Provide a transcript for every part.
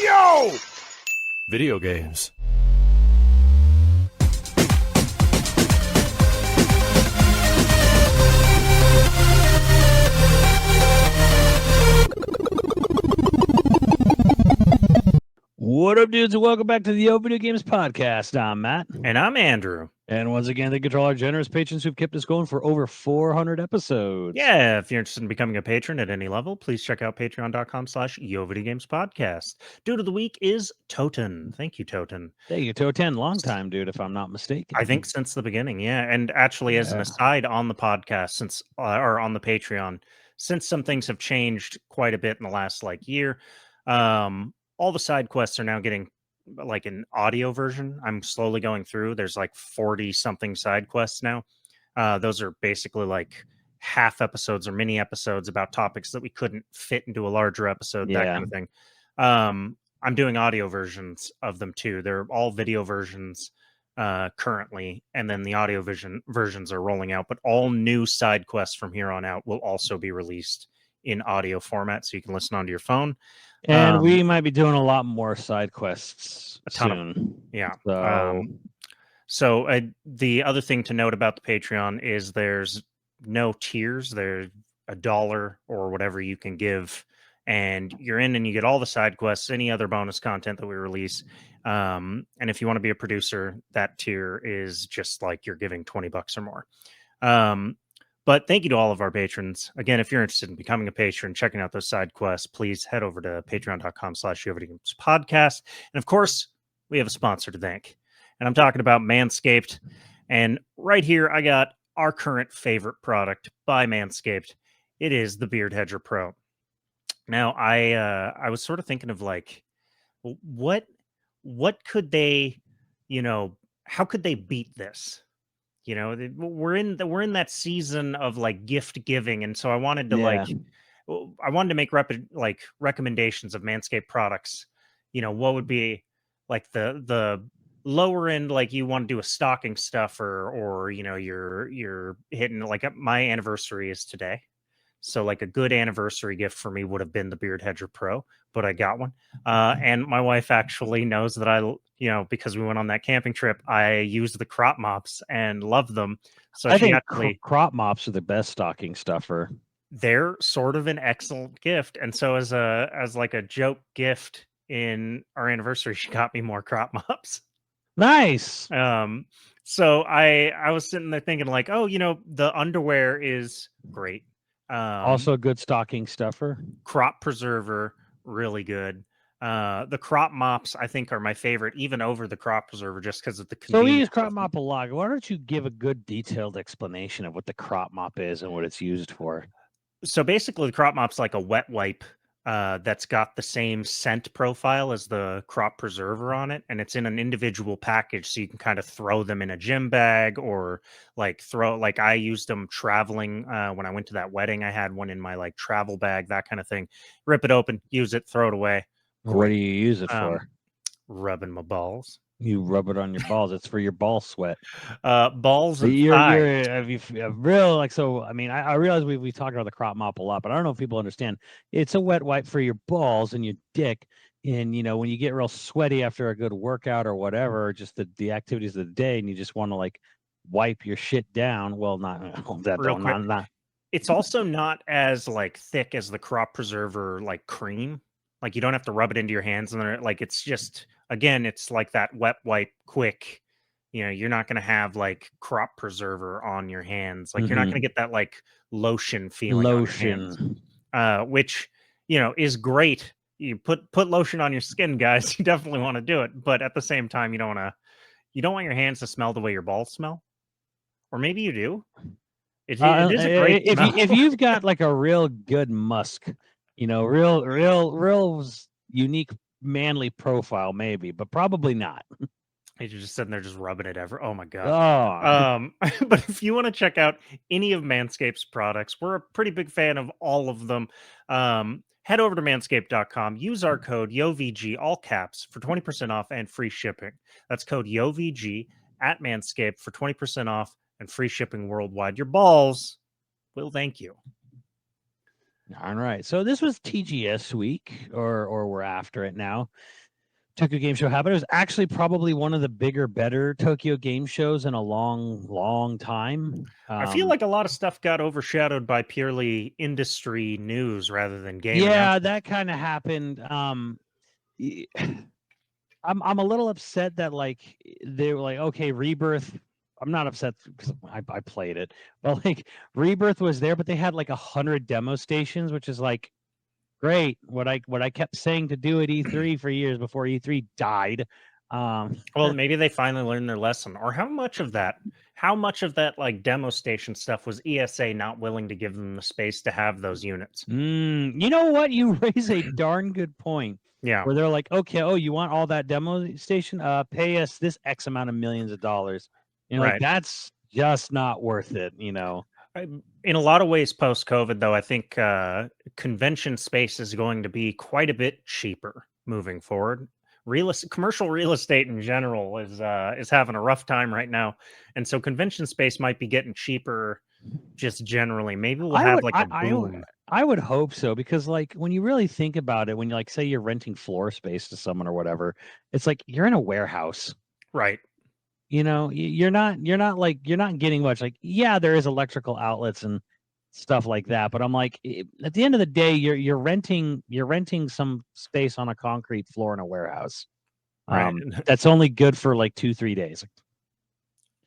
Yo! Video games. What up, dudes, and welcome back to the YoVideogames podcast. I'm Matt. And I'm Andrew. And once again, thank you to all our generous patrons who've kept us going for over 400 episodes. Yeah, if you're interested in becoming a patron at any level, please check out patreon.com/YoVideogames podcast. Dude of the week is Toten. Thank you, Toten. Thank you, Toten. Long time, dude, if I'm not mistaken. I think since the beginning, yeah. And actually, as an aside on the podcast, since or on the Patreon, since some things have changed quite a bit in the last year, all the side quests are now getting like an audio version. I'm slowly going through. There's like 40 something side quests now. Those are basically like half episodes or mini episodes about topics that we couldn't fit into a larger episode, that kind of thing. I'm doing audio versions of them too. They're all video versions currently, and then the audio versions are rolling out. But all new side quests from here on out will also be released in audio format, so you can listen onto your phone. And we might be doing a lot more side quests soon. Yeah. So, the other thing to note about the Patreon is there's no tiers. There's $1 or whatever you can give, and you're in and you get all the side quests, any other bonus content that we release. And if you want to be a producer, that tier is just like you're giving $20 or more. But thank you to all of our patrons. Again, if you're interested in becoming a patron, checking out those side quests, please head over to patreon.com/YoVideogames podcast. And of course, we have a sponsor to thank. And I'm talking about Manscaped. And right here, I got our current favorite product by Manscaped. It is the Beard Hedger Pro. Now, I was sort of thinking of like, what could they, how could they beat this? We're in that season of like gift giving, and so I wanted to make recommendations of Manscaped products. What would be like the lower end, like you want to do a stocking stuffer, or you're hitting like my anniversary is today. So like a good anniversary gift for me would have been the Beard Hedger Pro, but I got one. And my wife actually knows that because we went on that camping trip, I used the crop mops and loved them. So I think crop mops are the best stocking stuffer. They're sort of an excellent gift. And so as like a joke gift in our anniversary, she got me more crop mops. Nice. So I was sitting there thinking like, oh, the underwear is great. Also a good stocking stuffer. Crop preserver, really good. The crop mops, I think, are my favorite, even over the crop preserver, just because of the convenience. So we use crop mop a lot. Why don't you give a good detailed explanation of what the crop mop is and what it's used for? So basically, the crop mop's like a wet wipe that's got the same scent profile as the crop preserver on it, and it's in an individual package, so you can kind of throw them in a gym bag, or I used them traveling when I went to that wedding. I had one in my like travel bag, that kind of thing. Rip it open, use it, throw it away. What do you use it for? Rubbing my balls. You rub it on your balls. It's for your ball sweat. Balls and thighs. You're real like so. I mean, I realize we talk about the crop mop a lot, but I don't know if people understand. It's a wet wipe for your balls and your dick. And when you get real sweaty after a good workout or whatever, just the activities of the day, and you just want to like wipe your shit down. Well, not that real quick. Not. It's also not as like thick as the crop preserver like cream. Like you don't have to rub it into your hands, and like it's just. Again, it's like that wet wipe quick. You're not going to have like crop preserver on your hands. Like you're not going to get that like lotion feeling on your hands, which, is great. You put lotion on your skin, guys. You definitely want to do it. But at the same time, you don't want your hands to smell the way your balls smell. Or maybe you do. It is a great smell. If you've got like a real good musk, real unique manly profile, maybe, but probably not. You're just sitting there just rubbing it ever. Oh my god. But if you want to check out any of Manscaped's products, we're a pretty big fan of all of them. Head over to manscaped.com, use our code YoVG, all caps, for 20% off and free shipping. That's code YoVG at Manscaped for 20% off and free shipping worldwide. Your balls will thank you. All right. So this was TGS week, or we're after it now. Tokyo Game Show happened. It was actually probably one of the bigger, better Tokyo Game Shows in a long time. I feel like a lot of stuff got overshadowed by purely industry news rather than game yeah, announcements. that kind of happened. I'm a little upset that like they were like, okay, Rebirth. I'm not upset because I played it, but like Rebirth was there, but they had like 100 demo stations, which is like great. What I kept saying to do at E3 for years before E3 died. Well, maybe they finally learned their lesson. Or how much of that like demo station stuff was ESA not willing to give them the space to have those units? You know what? You raise a darn good point. Yeah. Where they're like, okay, oh, you want all that demo station? Pay us this X amount of millions of dollars. You know, like Right. that's just not worth it. You know. In a lot of ways, post COVID, though, I think convention space is going to be quite a bit cheaper moving forward. Commercial real estate in general is having a rough time right now, and so convention space might be getting cheaper just generally. Maybe we'll have like a boom. I would hope so because like when you really think about it, when you like say you're renting floor space to someone or whatever, it's like you're in a warehouse. Right. You know, you're not getting much. Like, yeah, there is electrical outlets and stuff like that, but I'm like, at the end of the day, you're renting some space on a concrete floor in a warehouse. Right. That's only good for like 2-3 days.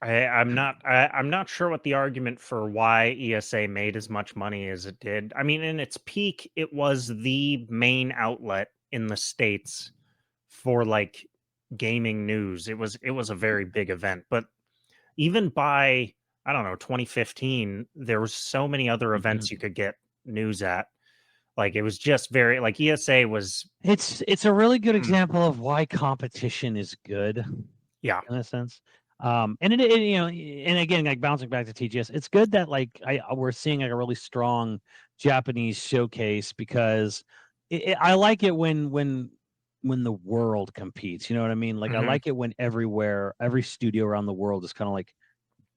I'm not sure what the argument for why ESA made as much money as it did. I mean, in its peak, it was the main outlet in the States for like gaming news. It was a very big event. But even by, I don't know, 2015, there was so many other events you could get news at. Like it was just very like ESA was It's a really good example of why competition is good. Yeah. In a sense. And it you know, and again, like bouncing back to TGS, it's good that like we're seeing like a really strong Japanese showcase because I like it when the world competes. You know what I mean? Like I Mhm. like it when every studio around the world is kind of like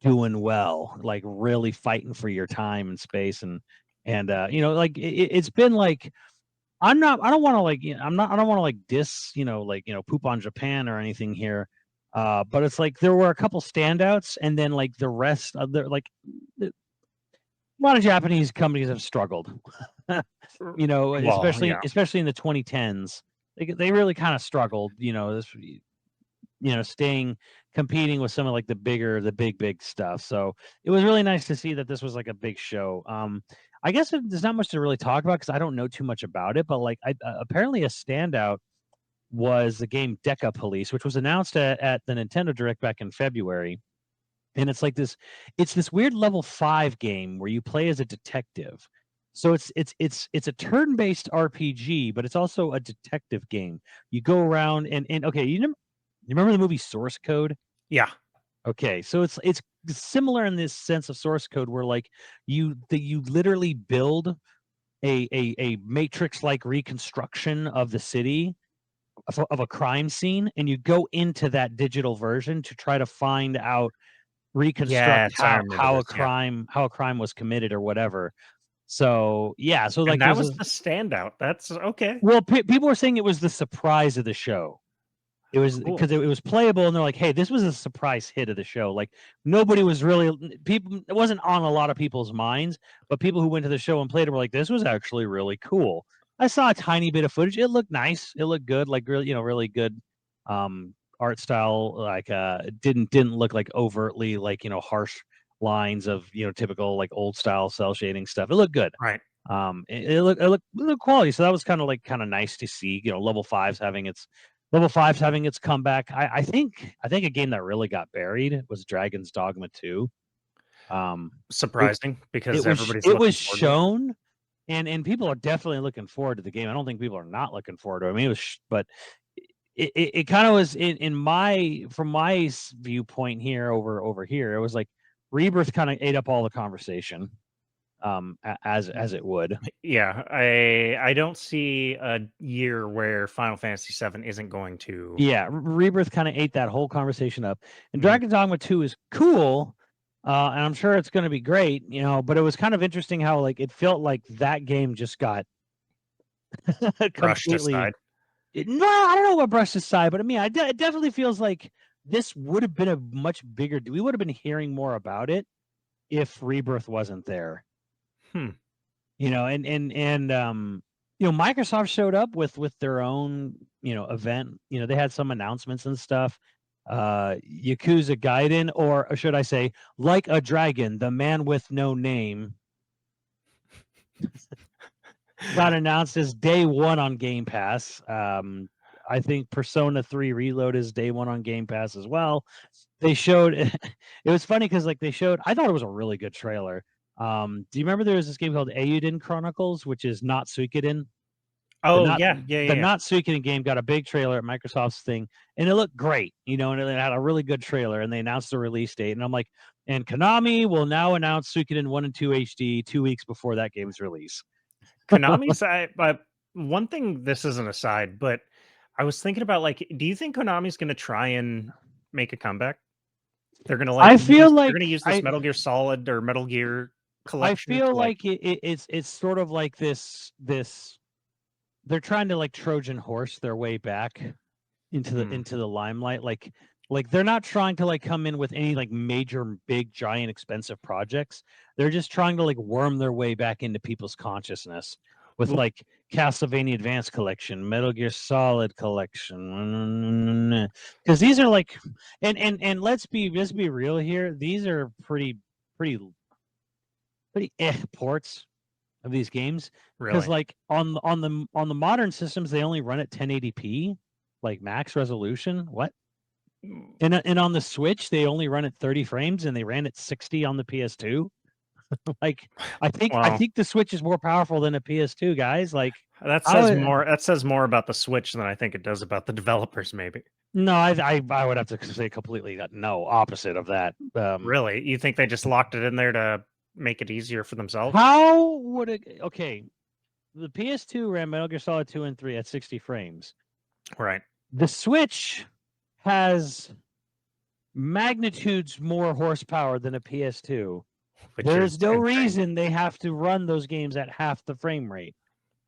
doing well, like really fighting for your time and space and you know, like it's been like I don't want to like, I don't want to like diss, like, poop on Japan or anything here. But it's like there were a couple standouts, and then like the rest of the like a lot of Japanese companies have struggled. Well, yeah. Especially in the 2010s. They really kind of struggled, staying competing with some of like the big stuff. So it was really nice to see that this was like a big show. I guess there's not much to really talk about because I don't know too much about it, but like apparently a standout was the game Deca Police, which was announced at the Nintendo Direct back in February. And it's this weird level 5 game where you play as a detective. So it's a turn-based RPG, but it's also a detective game. You go around and okay, you remember the movie Source Code? Yeah. Okay, so it's similar in this sense of Source Code where like you literally build a matrix like reconstruction of the city of a crime scene, and you go into that digital version to try to find out, reconstruct Yes, I remember how this. Yeah. a crime was committed or whatever. So yeah, so like And that there's was a, the standout. That's okay. well, people were saying it was the surprise of the show. It was Cool. because it was playable, and they're like, "Hey, this was a surprise hit of the show." Like nobody was really people. It wasn't on a lot of people's minds, but people who went to the show and played it were like, "This was actually really cool." I saw a tiny bit of footage. It looked nice. It looked good. Like really, really good art style. Like didn't look like overtly like harsh lines of typical like old style cell shading stuff. It looked good. Right. It looked quality. So that was kind of nice to see. Level 5's having its comeback. I think a game that really got buried was Dragon's Dogma 2. It Surprising because everybody's it looking was forward to it. shown, and people are definitely looking forward to the game. I don't think people are not looking forward to it. I mean, but it kind of was in my from my viewpoint here over here. It was like Rebirth kind of ate up all the conversation, as it would. Yeah, I don't see a year where Final Fantasy VII isn't going to. Yeah, Rebirth kind of ate that whole conversation up. And Mhm. Dragon's Dogma 2 is cool, and I'm sure it's going to be great, you know. But it was kind of interesting how like it felt like that game just got Brushed completely. aside. No, I don't know what brushed aside, but I mean, it definitely feels like this would have been a much bigger. We would have been hearing more about it if Rebirth wasn't there. Hmm. You know, you know, Microsoft showed up with their own, you know, event. You know, they had some announcements and stuff. Yakuza Gaiden, or should I say, Like a Dragon, the man with no name, got announced as day one on Game Pass. I think Persona 3 Reload is day one on Game Pass as well. They showed it was funny because like they showed, I thought it was a really good trailer. Do you remember there was this game called Eiyuden Chronicles, which is not Suikoden? Oh yeah, The not Suikoden game got a big trailer at Microsoft's thing, and it looked great, you know, and it had a really good trailer, and they announced the release date, and I'm like, and Konami will now announce Suikoden 1 and 2 HD 2 weeks before that game's release. Konami's. One thing. This is an aside, but I was thinking about like, do you think Konami's going to try and make a comeback? They're going to like I feel they're going to like use this Metal Gear Solid or Metal Gear I collection feel to like. like it's sort of like this they're trying to like Trojan horse their way back into the limelight. Like they're not trying to like come in with any like major, big, giant, expensive projects. They're just trying to like worm their way back into people's consciousness with Well, like Castlevania Advanced Collection, Metal Gear Solid Collection, because these are like, and let's be real here. These are pretty ports of these games, because really? like on the modern systems they only run at 1080p, like max resolution. What? And on the Switch they only run at 30 frames, and they ran at 60 on the PS2. Like I Wow. think the Switch is more powerful than a PS2, guys. Like That I says would, more. That says more about the Switch than I think it does about the developers. Maybe. no, I would have to say completely no, opposite of that. Really, you think they just locked it in there to make it easier for themselves? How would it? Okay, the PS2 ran Metal Gear Solid 2 and 3 at 60 frames. Right. The Switch has magnitudes more horsepower than a PS2. Which There's is no insane. reason they have to run those games at half the frame rate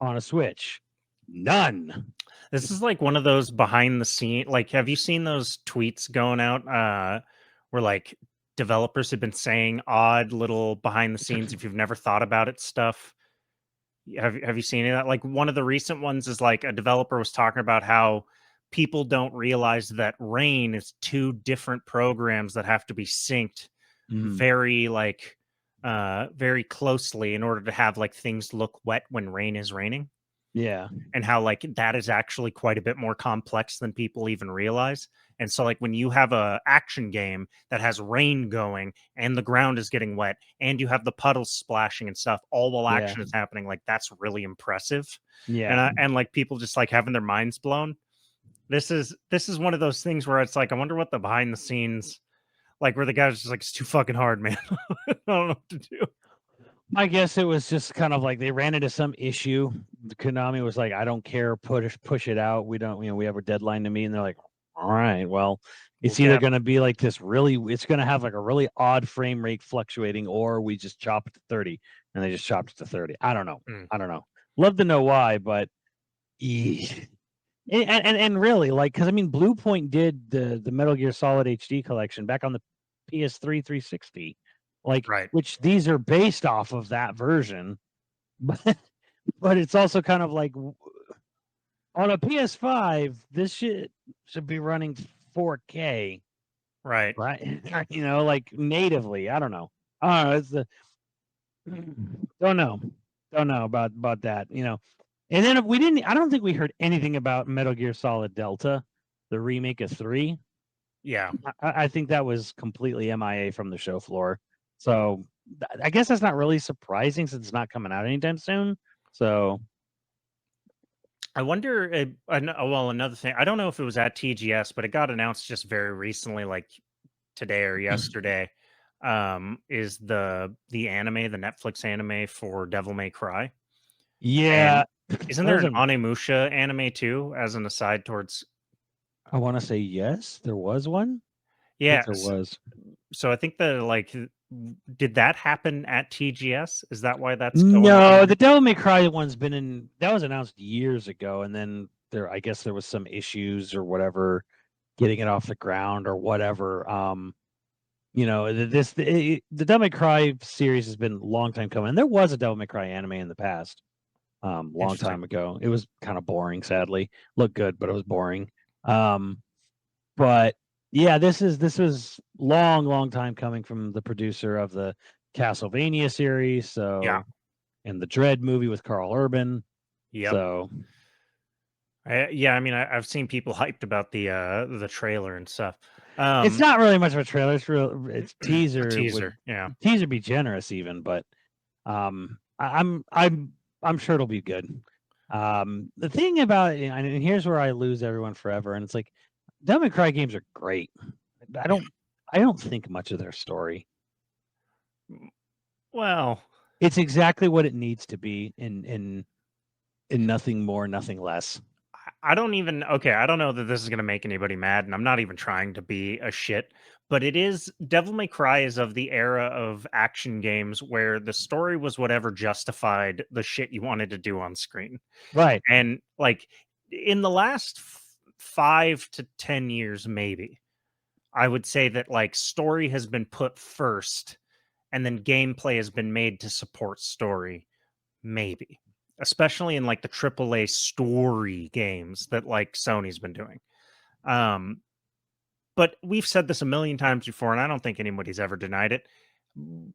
on a Switch. None. This is like one of those behind the scene. Like, have you seen those tweets going out where like developers have been saying odd little behind the scenes if you've never thought about it stuff? Have you seen any of that? Like one of the recent ones is like a developer was talking about how people don't realize that Rain is two different programs that have to be synced very like very closely in order to have like things look wet when rain is raining, Yeah. and how like that is actually quite a bit more complex than people even realize. And so like when you have a action game that has rain going and the ground is getting wet and you have the puddles splashing and stuff all while Yeah. action is happening, like that's really impressive. Yeah. And like people just like having their minds blown. This is one of those things where it's like I wonder what the behind the scenes, like where the guy's just like, it's too fucking hard, man. I don't know what to do. I guess it was just kind of like they ran into some issue. Konami was like, I don't care, push it out. We don't, you know, we have a deadline to meet. And they're like, all right, well, it's We'll either cap. going to be like this really, it's going to have like a really odd frame rate fluctuating, or we just chop it to 30. And they just chopped it to 30. I don't know. Mm. I don't know. Love to know why, but and really, like, because I mean, Blue Point did the Metal Gear Solid HD collection back on the PS3 360, like, Right. which these are based off of that version, but it's also kind of like on a PS5, this shit should be running 4K, Right. right? You know, like natively. I don't know. It's the don't know about that. You know, and then if we didn't. I don't think we heard anything about Metal Gear Solid Delta, the remake of 3. Yeah. I think that was completely MIA from the show floor. So I guess that's not really surprising since it's not coming out anytime soon. So I wonder. Well, another thing. I don't know if it was at TGS, but it got announced just very recently, like today or yesterday. Is the anime, the Netflix anime for Devil May Cry? yeah, And isn't there there's an a. Onimusha anime too? As an aside, towards I want to say yes, there was one. I think yeah. there was. So I think that like did that happen at TGS? Is that why that's going No, on? the Devil May Cry one's been in. That was announced years ago, and then I guess there was some issues or whatever, getting it off the ground or whatever. The Devil May Cry series has been a long time coming. And there was a Devil May Cry anime in the past, long Interesting. time ago. It was kind of boring, sadly. Looked good, but it was boring. But yeah, this was long time coming from the producer of the Castlevania series. So Yeah. and the Dread movie with Carl Urban. Yep. So I mean, I've seen people hyped about the trailer and stuff. it's not really much of a trailer. It's A teaser. teaser. Yeah. Teaser be generous even, but I'm sure it'll be good. The thing about it, and here's where I lose everyone forever, and it's like Devil May Cry games are great. I don't think much of their story. Well, It's exactly what it needs to be in nothing more, nothing less. I don't even I don't know that this is going to make anybody mad, and I'm not even trying to be a shit, but it is Devil May Cry is of the era of action games where the story was whatever justified the shit you wanted to do on screen. Right. And like in the last 5 to 10 years maybe, I would say that like story has been put first and then gameplay has been made to support story, maybe. Especially in like the AAA story games that like Sony's been doing. But we've said this a million times before, and I don't think anybody's ever denied it.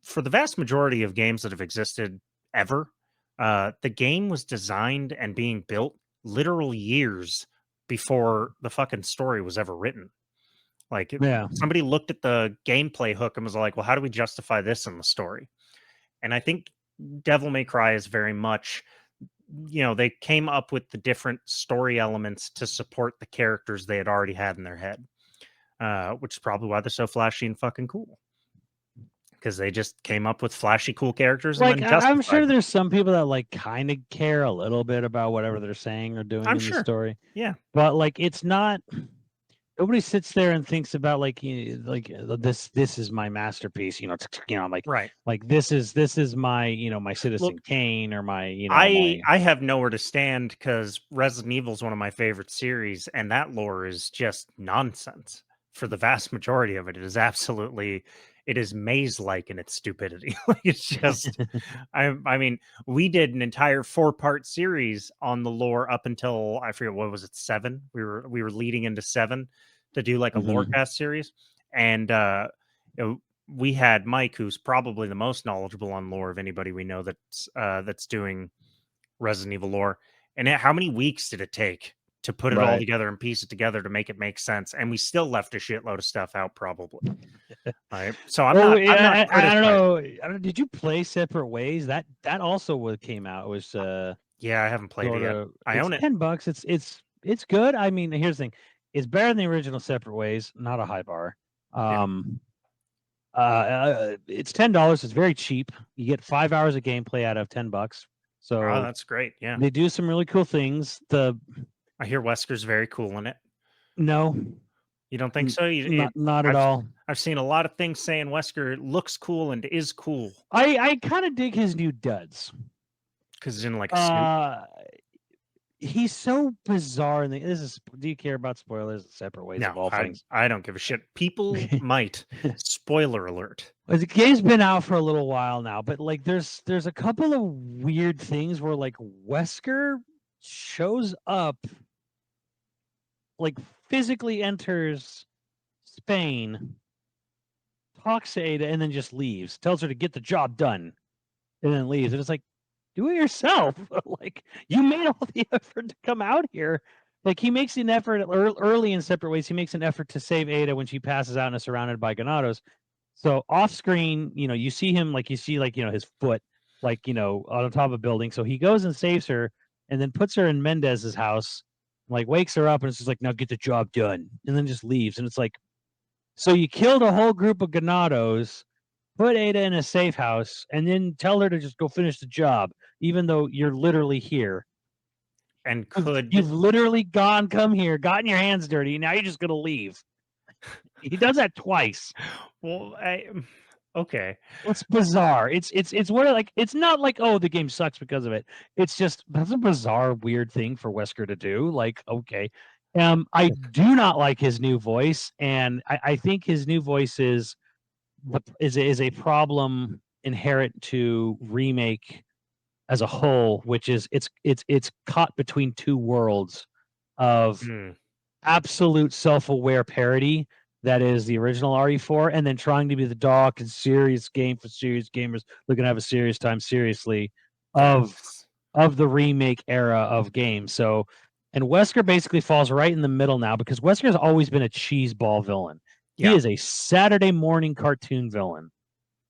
For the vast majority of games that have existed ever, the game was designed and being built literal years before the fucking story was ever written. Like Yeah. somebody looked at the gameplay hook and was like, well, how do we justify this in the story? And I think Devil May Cry is very much, they came up with the different story elements to support the characters they had already had in their head, which is probably why they're so flashy and fucking cool. Because they just came up with flashy, cool characters and Like then I'm justified sure them. there's some people that like kind of care a little bit about whatever they're saying or doing I'm in the sure. story, Yeah. but like it's not. Nobody sits there and thinks about like this is my masterpiece. I'm Right. like this is my my Citizen Look, Kane or my I have nowhere to stand because Resident Evil is one of my favorite series, and that lore is just nonsense. For the vast majority of it, it is maze-like in its stupidity. Like it's just, I mean, we did an entire 4-part series on the lore up until I forget what was it 7. We were leading into 7 to do like a Mhm. lorecast series, and we had Mike, who's probably the most knowledgeable on lore of anybody we know that's doing Resident Evil lore. And how many weeks did it take to put it all Right. together and piece it together to make it make sense? And we still left a shitload of stuff out, probably. Right. So I'm Well, not I don't criticizing. know. I don't, did you play Separate Ways? That also came out. It was Yeah, I haven't played it sort yet. of. I It's own it. $10. It's good. I mean, here's the thing: it's better than the original Separate Ways. Not a high bar. Yeah. It's $10. It's very cheap. You get 5 hours of gameplay out of $10. Oh, So that's great. Yeah. they do some really cool things. I hear Wesker's very cool in it. No, You don't think so? not at I've all. I've seen a lot of things saying Wesker looks cool and is cool I kind of dig his new duds. because he's in like a suit. He's so bizarre. And do you care about spoilers? Separate Ways No, of all things. I don't give a shit. People might. Spoiler alert. The game's been out for a little while now, but like there's a couple of weird things where like Wesker shows up, like physically enters Spain, talks to Ada, and then just leaves. Tells her to get the job done, and then leaves. And it's like, do it yourself. Like you made all the effort to come out here. Like he makes an effort early in Separate Ways. He makes an effort to save Ada when she passes out and is surrounded by Ganados. So off screen, you see him like his foot, like on top of a building. So he goes and saves her, and then puts her in Mendez's house, like wakes her up, and it's just like, now get the job done, and then just leaves. And it's like, so you killed a whole group of Ganados, put Ada in a safe house, and then tell her to just go finish the job, even though you're literally here. And You've literally come here, gotten your hands dirty, now you're just gonna leave. He does that twice. Well, Okay. It's bizarre. It's what like it's not like, oh, the game sucks because of it. It's just that's a bizarre, weird thing for Wesker to do. Like, okay. I do not like his new voice, and I think his new voice is a problem inherent to remake as a whole, which is it's caught between two worlds of Hmm. absolute self-aware parody that is the original RE4, and then trying to be the dark and serious game for serious gamers looking to have a serious time seriously of That's the remake era of games. So, and Wesker basically falls right in the middle now because Wesker's always been a cheeseball villain. He yeah. is a Saturday morning cartoon villain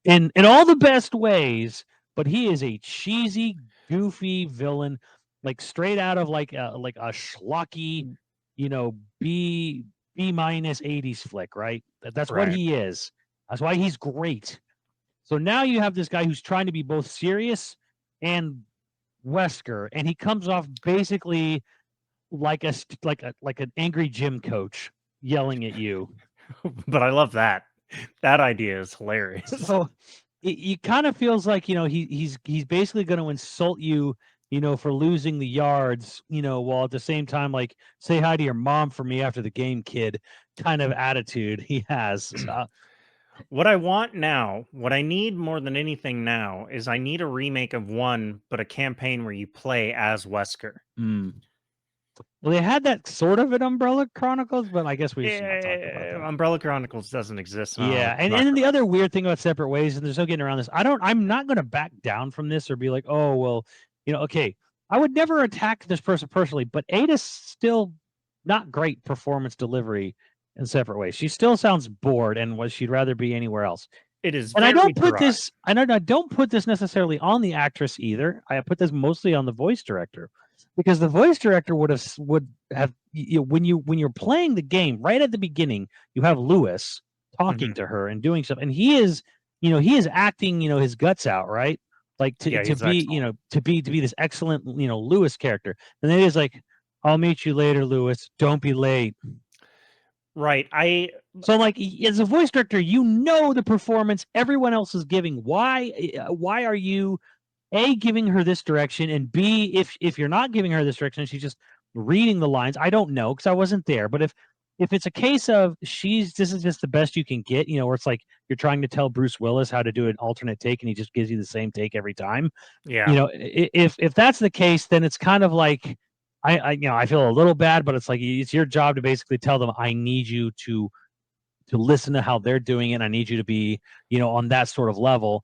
in all the best ways, but he is a cheesy, goofy villain, like straight out of like a schlocky, B minus 80s flick, right? That's what Right. he is. That's why he's great. So now you have this guy who's trying to be both serious and Wesker, and he comes off basically like like an angry gym coach yelling at you. But I love that. That idea is hilarious. So it kind of feels like he's basically going to insult you, for losing the yards, while at the same time like say hi to your mom for me after the game, kid, kind of attitude he has. So, What I want now, what I need more than anything now, is I need a remake of one, but a campaign where you play as Wesker. mm. Well, they had that sort of in Umbrella Chronicles, but I guess we should not talk about that. Umbrella Chronicles doesn't exist. And I don't know Yeah, what and you're and then talking the other weird thing about separate ways, and there's no getting around this. I'm not going to back down from this or be like, oh well, okay. I would never attack this person personally, but Ada's still not great performance delivery in separate ways. She still sounds bored and was she'd rather be anywhere else. It is And I very don't put dry. this, I don't put this necessarily on the actress either. I put this mostly on the voice director, because the voice director would have when you're playing the game right at the beginning, you have Lewis talking Mhm. to her and doing stuff, and he is acting his guts out, right? Like Yeah, to he's be excellent. to be this excellent Lewis character, and then he's like, "I'll meet you later, Lewis. Don't be late." Right. So, like, as a voice director, the performance everyone else is giving. Why are you A, giving her this direction, and B, if you're not giving her this direction, she's just reading the lines. I don't know because I wasn't there. But if it's a case of this is just the best you can get, where it's like you're trying to tell Bruce Willis how to do an alternate take and he just gives you the same take every time. Yeah. If that's the case, then it's kind of like I feel a little bad, but it's like it's your job to basically tell them I need you to listen to how they're doing it. I need you to be, on that sort of level.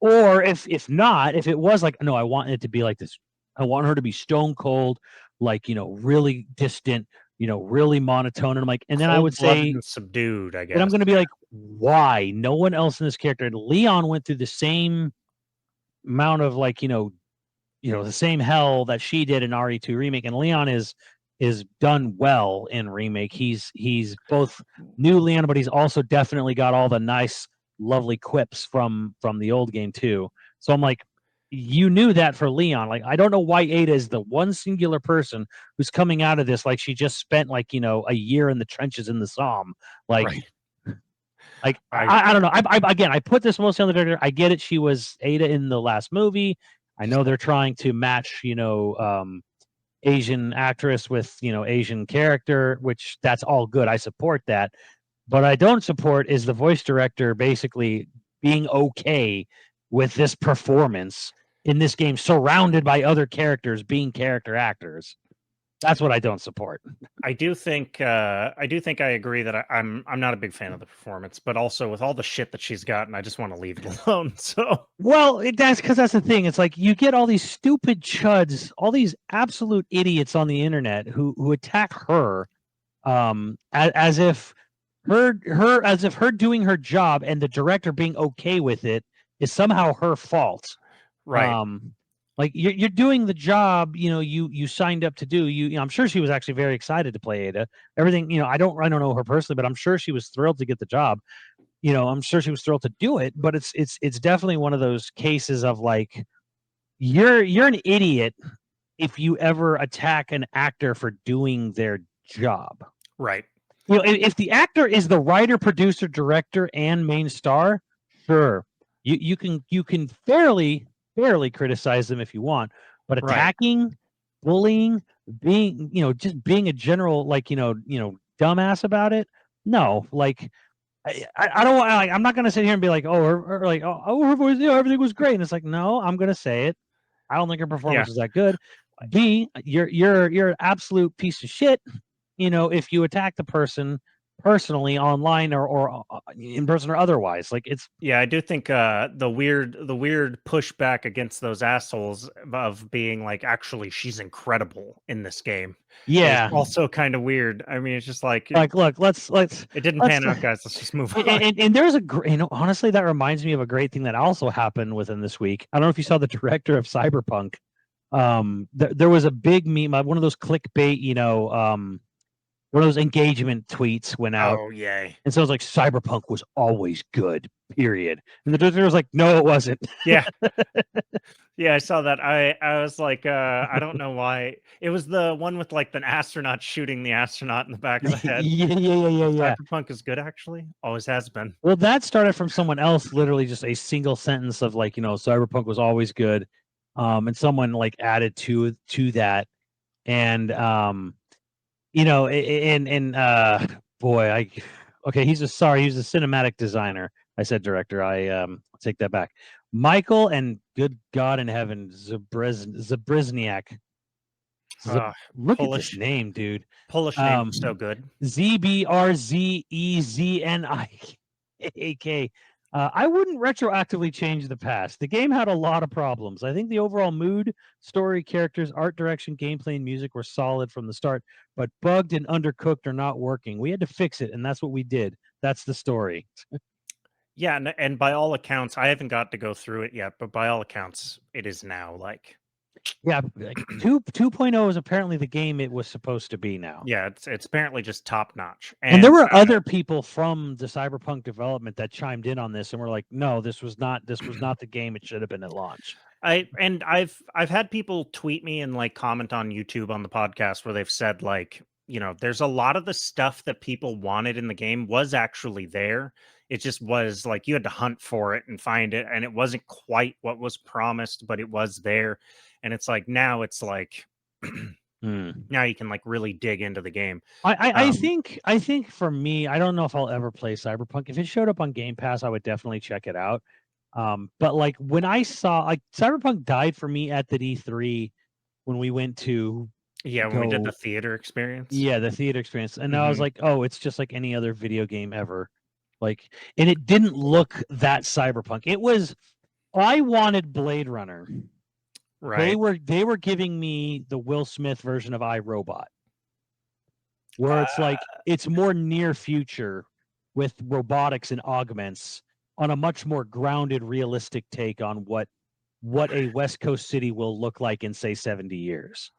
Or if not, if it was like, no, I want it to be like this. I want her to be stone cold, like, really distant, really monotone. And I'm like, and then I would Cold-blooded say, and subdued, I then I'm guess. going to be like, why? No one else in this character. And Leon went through the same amount of like, the same hell that she did in RE2 remake, and Leon is done well in remake. He's both new Leon, but he's also definitely got all the nice, lovely quips from the old game too. So I'm like, you knew that for Leon. Like, I don't know why Ada is the one singular person who's coming out of this like she just spent like a year in the trenches in the Somme. Like, Right. I don't know. Again, I put this mostly on the director. I get it. She was Ada in the last movie. I know they're trying to match, Asian actress with, Asian character, which that's all good. I support that. But I don't support is the voice director basically being okay with this performance in this game, surrounded by other characters being character actors. That's what I don't support. I do think I agree that I'm not a big fan of the performance, but also with all the shit that she's gotten, I just want to leave it alone. So Well, that's because that's the thing. It's like you get all these stupid chuds, all these absolute idiots on the internet who attack her, as if her doing her job and the director being okay with it is somehow her fault. right. Like you're doing the job, you signed up to do. I'm sure she was actually very excited to play Ada. Everything, I don't know her personally, but I'm sure she was thrilled to get the job. I'm sure she was thrilled to do it, but it's definitely one of those cases of like you're an idiot if you ever attack an actor for doing their job. Right. If the actor is the writer, producer, director, and main star, Sure. You can fairly criticize them if you want, but Right. attacking, bullying, being just being a general dumbass about it. No, like I don't want. Like, I'm not gonna sit here and be like, oh, or like, her voice, everything was great, and it's like, no, I'm gonna say it. I don't think her performance was that good. B, you're an absolute piece of shit. If you attack the person personally online or in person or otherwise, like it's Yeah, I do think the weird pushback against those assholes of being like, actually, she's incredible in this game is yeah. also kind of weird. I mean, it's just like Like, look, let's it didn't pan out, guys. Let's just move on. and there's a great, honestly, that reminds me of a great thing that also happened within this week. I don't know if you saw the director of Cyberpunk. There was a big meme, one of those clickbait, one of those engagement tweets went out. Oh, yay. And so it was like, Cyberpunk was always good, period. And the director was like, no, it wasn't. Yeah. Yeah, I saw that. I was like, I don't know why. It was the one with like the astronaut shooting the astronaut in the back of the head. Yeah. Cyberpunk is good, actually. Always has been. Well, that started from someone else, literally just a single sentence of like, Cyberpunk was always good. And someone like added to that. And boy, he's a cinematic designer. I said director. I take that back. Michael and good God in heaven, Zabrizniak. Look at this name, dude. Polish name is so good. ZBRZEZNIAK. I wouldn't retroactively change the past. The game had a lot of problems. I think the overall mood, story, characters, art direction, gameplay, and music were solid from the start, but bugged and undercooked or not working. We had to fix it, and that's what we did. That's the story. Yeah, and by all accounts, I haven't got to go through it yet, but by all accounts, it is now like Yeah, like 2.0 is apparently the game it was supposed to be now. yeah, it's apparently just top notch. And there were other people from the Cyberpunk development that chimed in on this and were like, "No, this was not the game it should have been at launch." I've had people tweet me and like comment on YouTube on the podcast where they've said like, there's a lot of the stuff that people wanted in the game was actually there. It just was like you had to hunt for it and find it, and it wasn't quite what was promised, but it was there. And it's like now it's like now you can like really dig into the game. I think for me, I don't know if I'll ever play Cyberpunk. If it showed up on Game Pass, I would definitely check it out. But like when I saw like Cyberpunk died for me at the D3 when we went to when we did the theater experience. Yeah, the theater experience. And I was like, oh, it's just like any other video game ever. Like, and it didn't look that Cyberpunk. It was I wanted Blade Runner. Right. They were giving me the Will Smith version of iRobot, where it's like it's more near future with robotics and augments on a much more grounded, realistic take on what a West Coast city will look like in say 70 years.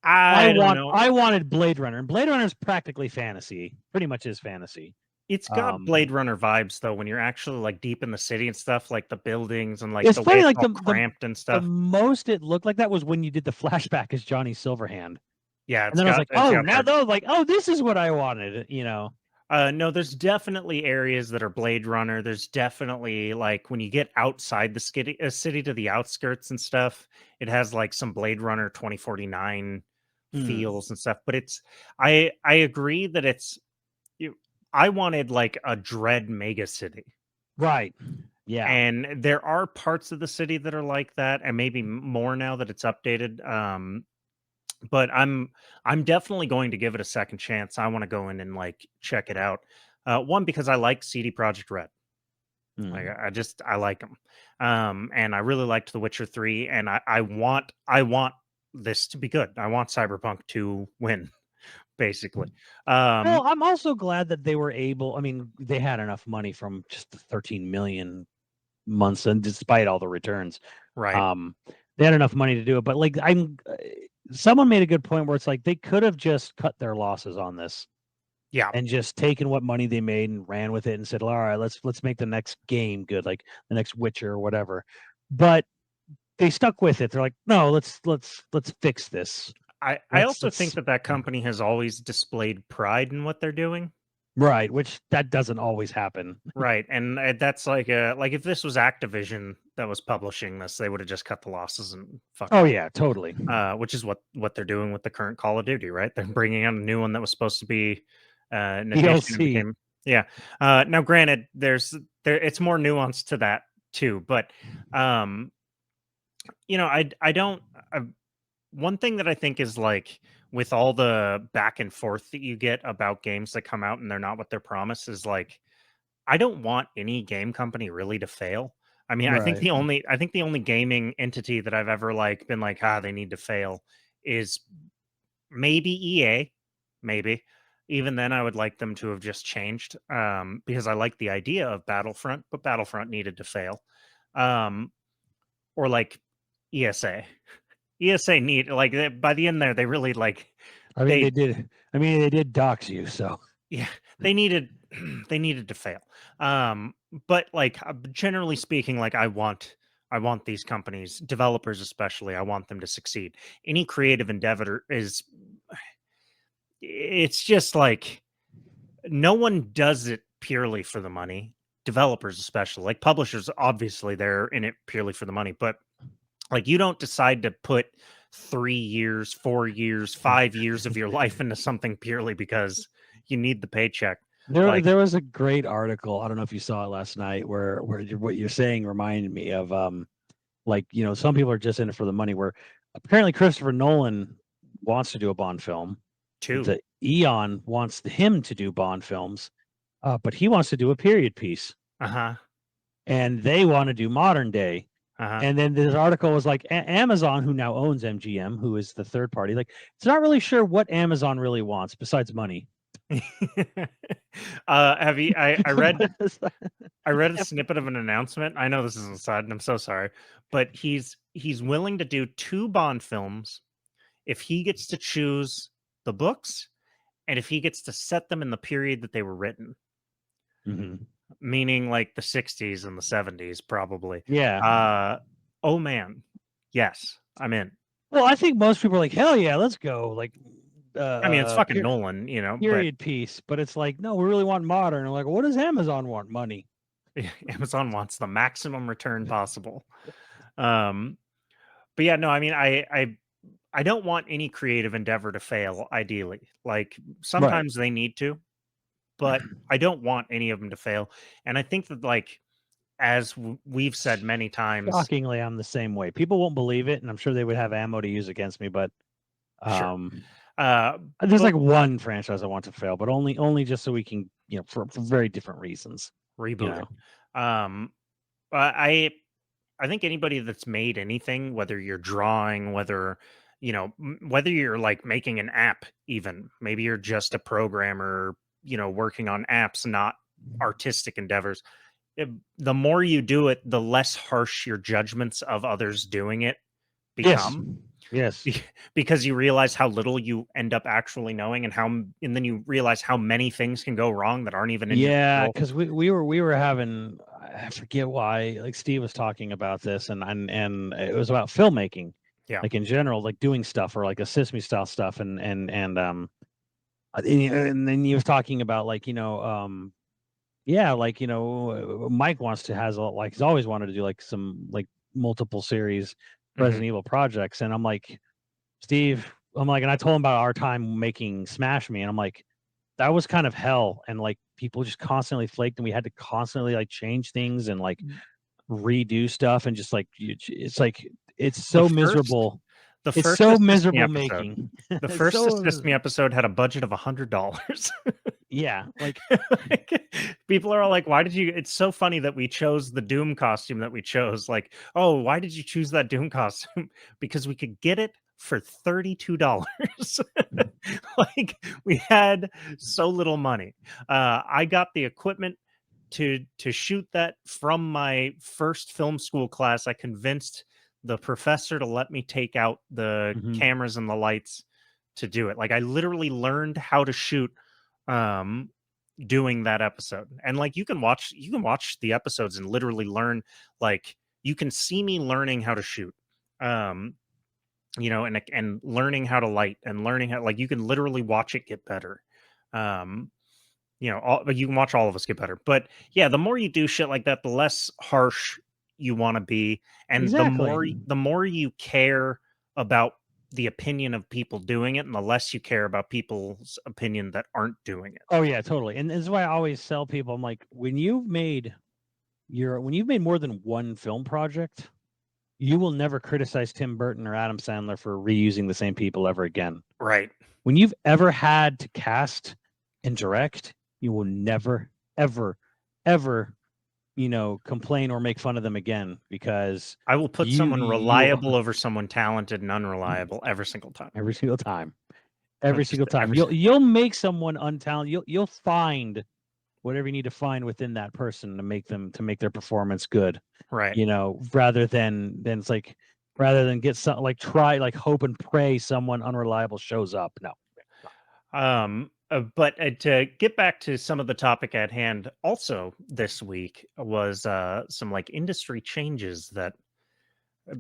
I wanted Blade Runner, and Blade Runner is practically fantasy. Pretty much is fantasy. It's got Blade Runner vibes though when you're actually like deep in the city and stuff, like the buildings and like it's the funny, way like it's all cramped and stuff. The most it looked like that was when you did the flashback as Johnny Silverhand. Yeah, and then I was like, oh, now though, like, oh, this is what I wanted, No, there's definitely areas that are Blade Runner. There's definitely like when you get outside the city to the outskirts and stuff, it has like some Blade Runner 2049 feels and stuff. But it's I agree that I wanted like a dread mega city. Right. Yeah. And there are parts of the city that are like that, and maybe more now that it's updated. But I'm definitely going to give it a second chance. I want to go in and like check it out. One, because I like CD Projekt Red. Like I like them. And I really liked The Witcher 3, and I want this to be good. I want Cyberpunk to win, basically. Well, I'm also glad that they were able. I mean, they had enough money from just the 13 million months, and despite all the returns, right? They had enough money to do it. But like, someone made a good point where it's like they could have just cut their losses on this, and just taken what money they made and ran with it and said, all right, let's make the next game good, like the next Witcher or whatever. But they stuck with it. They're like, no, let's fix this. I also think that company has always displayed pride in what they're doing. Right, which that doesn't always happen. Right, and that's like if this was Activision that was publishing this, they would have just cut the losses and fuck Oh off. yeah, totally. Which is what they're doing with the current Call of Duty, right? They're bringing out a new one that was supposed to be an addition and DLC. became yeah. Now, granted, it's more nuanced to that too, but um, I don't. One thing that I think is like with all the back and forth that you get about games that come out and they're not what they're promised is like I don't want any game company really to fail. I mean, Right. I think the only gaming entity that I've ever like been like, they need to fail is maybe EA, maybe. Even then I would like them to have just changed because I like the idea of Battlefront, but Battlefront needed to fail. Um or like ESA. ESA need like by the end there they really like I mean, they they did. I mean, they did dox you, so yeah, they needed they needed to fail. But like generally speaking, like I want these companies, developers especially, I want them to succeed. Any creative endeavor is it's just like no one does it purely for the money. Developers especially, like publishers, obviously they're in it purely for the money, but like you don't decide to put 3 years, 4 years, 5 years of your life into something purely because you need the paycheck. Like there was a great article. I don't know if you saw it last night, where what you're saying reminded me of like some people are just in it for the money. Where apparently Christopher Nolan wants to do a Bond film. two. The Eon wants him to do Bond films, but he wants to do a period piece, Uh-huh. and they want to do modern day. Uh-huh. And then this article was like Amazon, who now owns MGM, who is the third party, like it's not really sure what Amazon really wants besides money. Have you I read a snippet of an announcement. I know this is a side and I'm so sorry, but he's willing to do two Bond films if he gets to choose the books and if he gets to set them in the period that they were written, Mhm. meaning like the 60s and the 70s probably. Yeah. Oh man. Yes, I'm in. Well, I think most people are like, hell yeah, let's go. Like, I mean, it's fucking per- Nolan, but period piece. But it's like, no, we really want modern. Like, what does Amazon want? Money. Amazon wants the maximum return possible. Um, but yeah, no, I mean, I don't want any creative endeavor to fail. Ideally, like Right. sometimes they need to, but I don't want any of them to fail. And I think that, like, as we've said many times, Shockingly, I'm the same way. People won't believe it, and I'm sure they would have ammo to use against me. But sure, um, uh, there's but like one franchise I want to fail, but only just so we can, for very different reasons. You reboot know. it. Um, I think anybody that's made anything, whether you're drawing, whether whether you're like making an app, even maybe you're just a programmer, working on apps, not artistic endeavors. The more you do it, the less harsh your judgments of others doing it Yes. become. Yes. Because you realize how little you end up actually knowing and then you realize how many things can go wrong that aren't even in your Yeah, control. because we were having, I forget why, like Steve was talking about this, and it was about filmmaking, Yeah. like in general, like doing stuff or like assist me style stuff, and then he was talking about like yeah, like Mike wants to has like he's always wanted to do like some like multiple series Hmm. Resident Evil projects, and I'm like Steve, I'm like, and I told him about our time making Smash Me, and I'm like that was kind of hell, and like people just constantly flaked and we had to constantly like change things and like redo stuff and just like it's like it's The so first miserable. the It's first so Assist Me miserable episode. making. The It's first so Assist Me episode had a budget of $100. yeah, like Like, people are all like, "Why did you?" It's so funny that we chose the Doom costume that we chose. Like, oh, why did you choose that Doom costume? Because we could get it for $32. Like, we had so little money. I got the equipment to shoot that from my first film school class. I convinced the professor to let me take out the mhm. cameras and the lights to do it. Like, I literally learned how to shoot um doing that episode. And like you can watch the episodes and literally learn, like you can see me learning how to shoot. Um and learning how to light and learning how, like, you can literally watch it get better. Um you can watch all of us get better. But yeah, the more you do shit like that, the less harsh you want to be, and Exactly. the more you care about the opinion of people doing it, and the less you care about people's opinion that aren't doing it. Oh yeah, totally. And this is why I always tell people, I'm like, when you've made more than one film project, you will never criticize Tim Burton or Adam Sandler for reusing the same people ever again. Right. When you've ever had to cast and direct, you will never, ever, ever, complain or make fun of them again, because I will put you someone you reliable over someone talented and unreliable every single time. every single time. Every Just single time. You'll make someone untalented. You'll find whatever you need to find within that person to make their performance good. right. Rather than it's like, rather than get some, like, try, like, hope and pray someone unreliable shows up. No. But to get back to some of the topic at hand, also this week was some like industry changes that uh,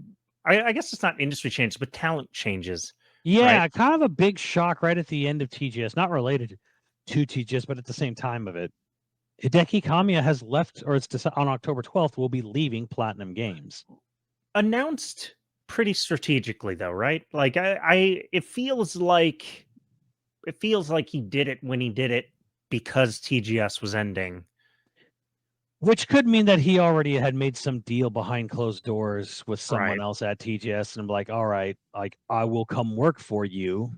I guess it's not industry changes, but talent changes, right? Yeah, kind of a big shock right at the end of TGS, not related to TGS, but at the same time of it. Hideki Kamiya has left, or on October 12th, will be leaving Platinum Games. Announced pretty strategically, though, right? Like it feels like he did it when he did it because TGS was ending. Which could mean that he already had made some deal behind closed doors with someone Right. else at TGS, and I'm like, all right, like, I will come work for you,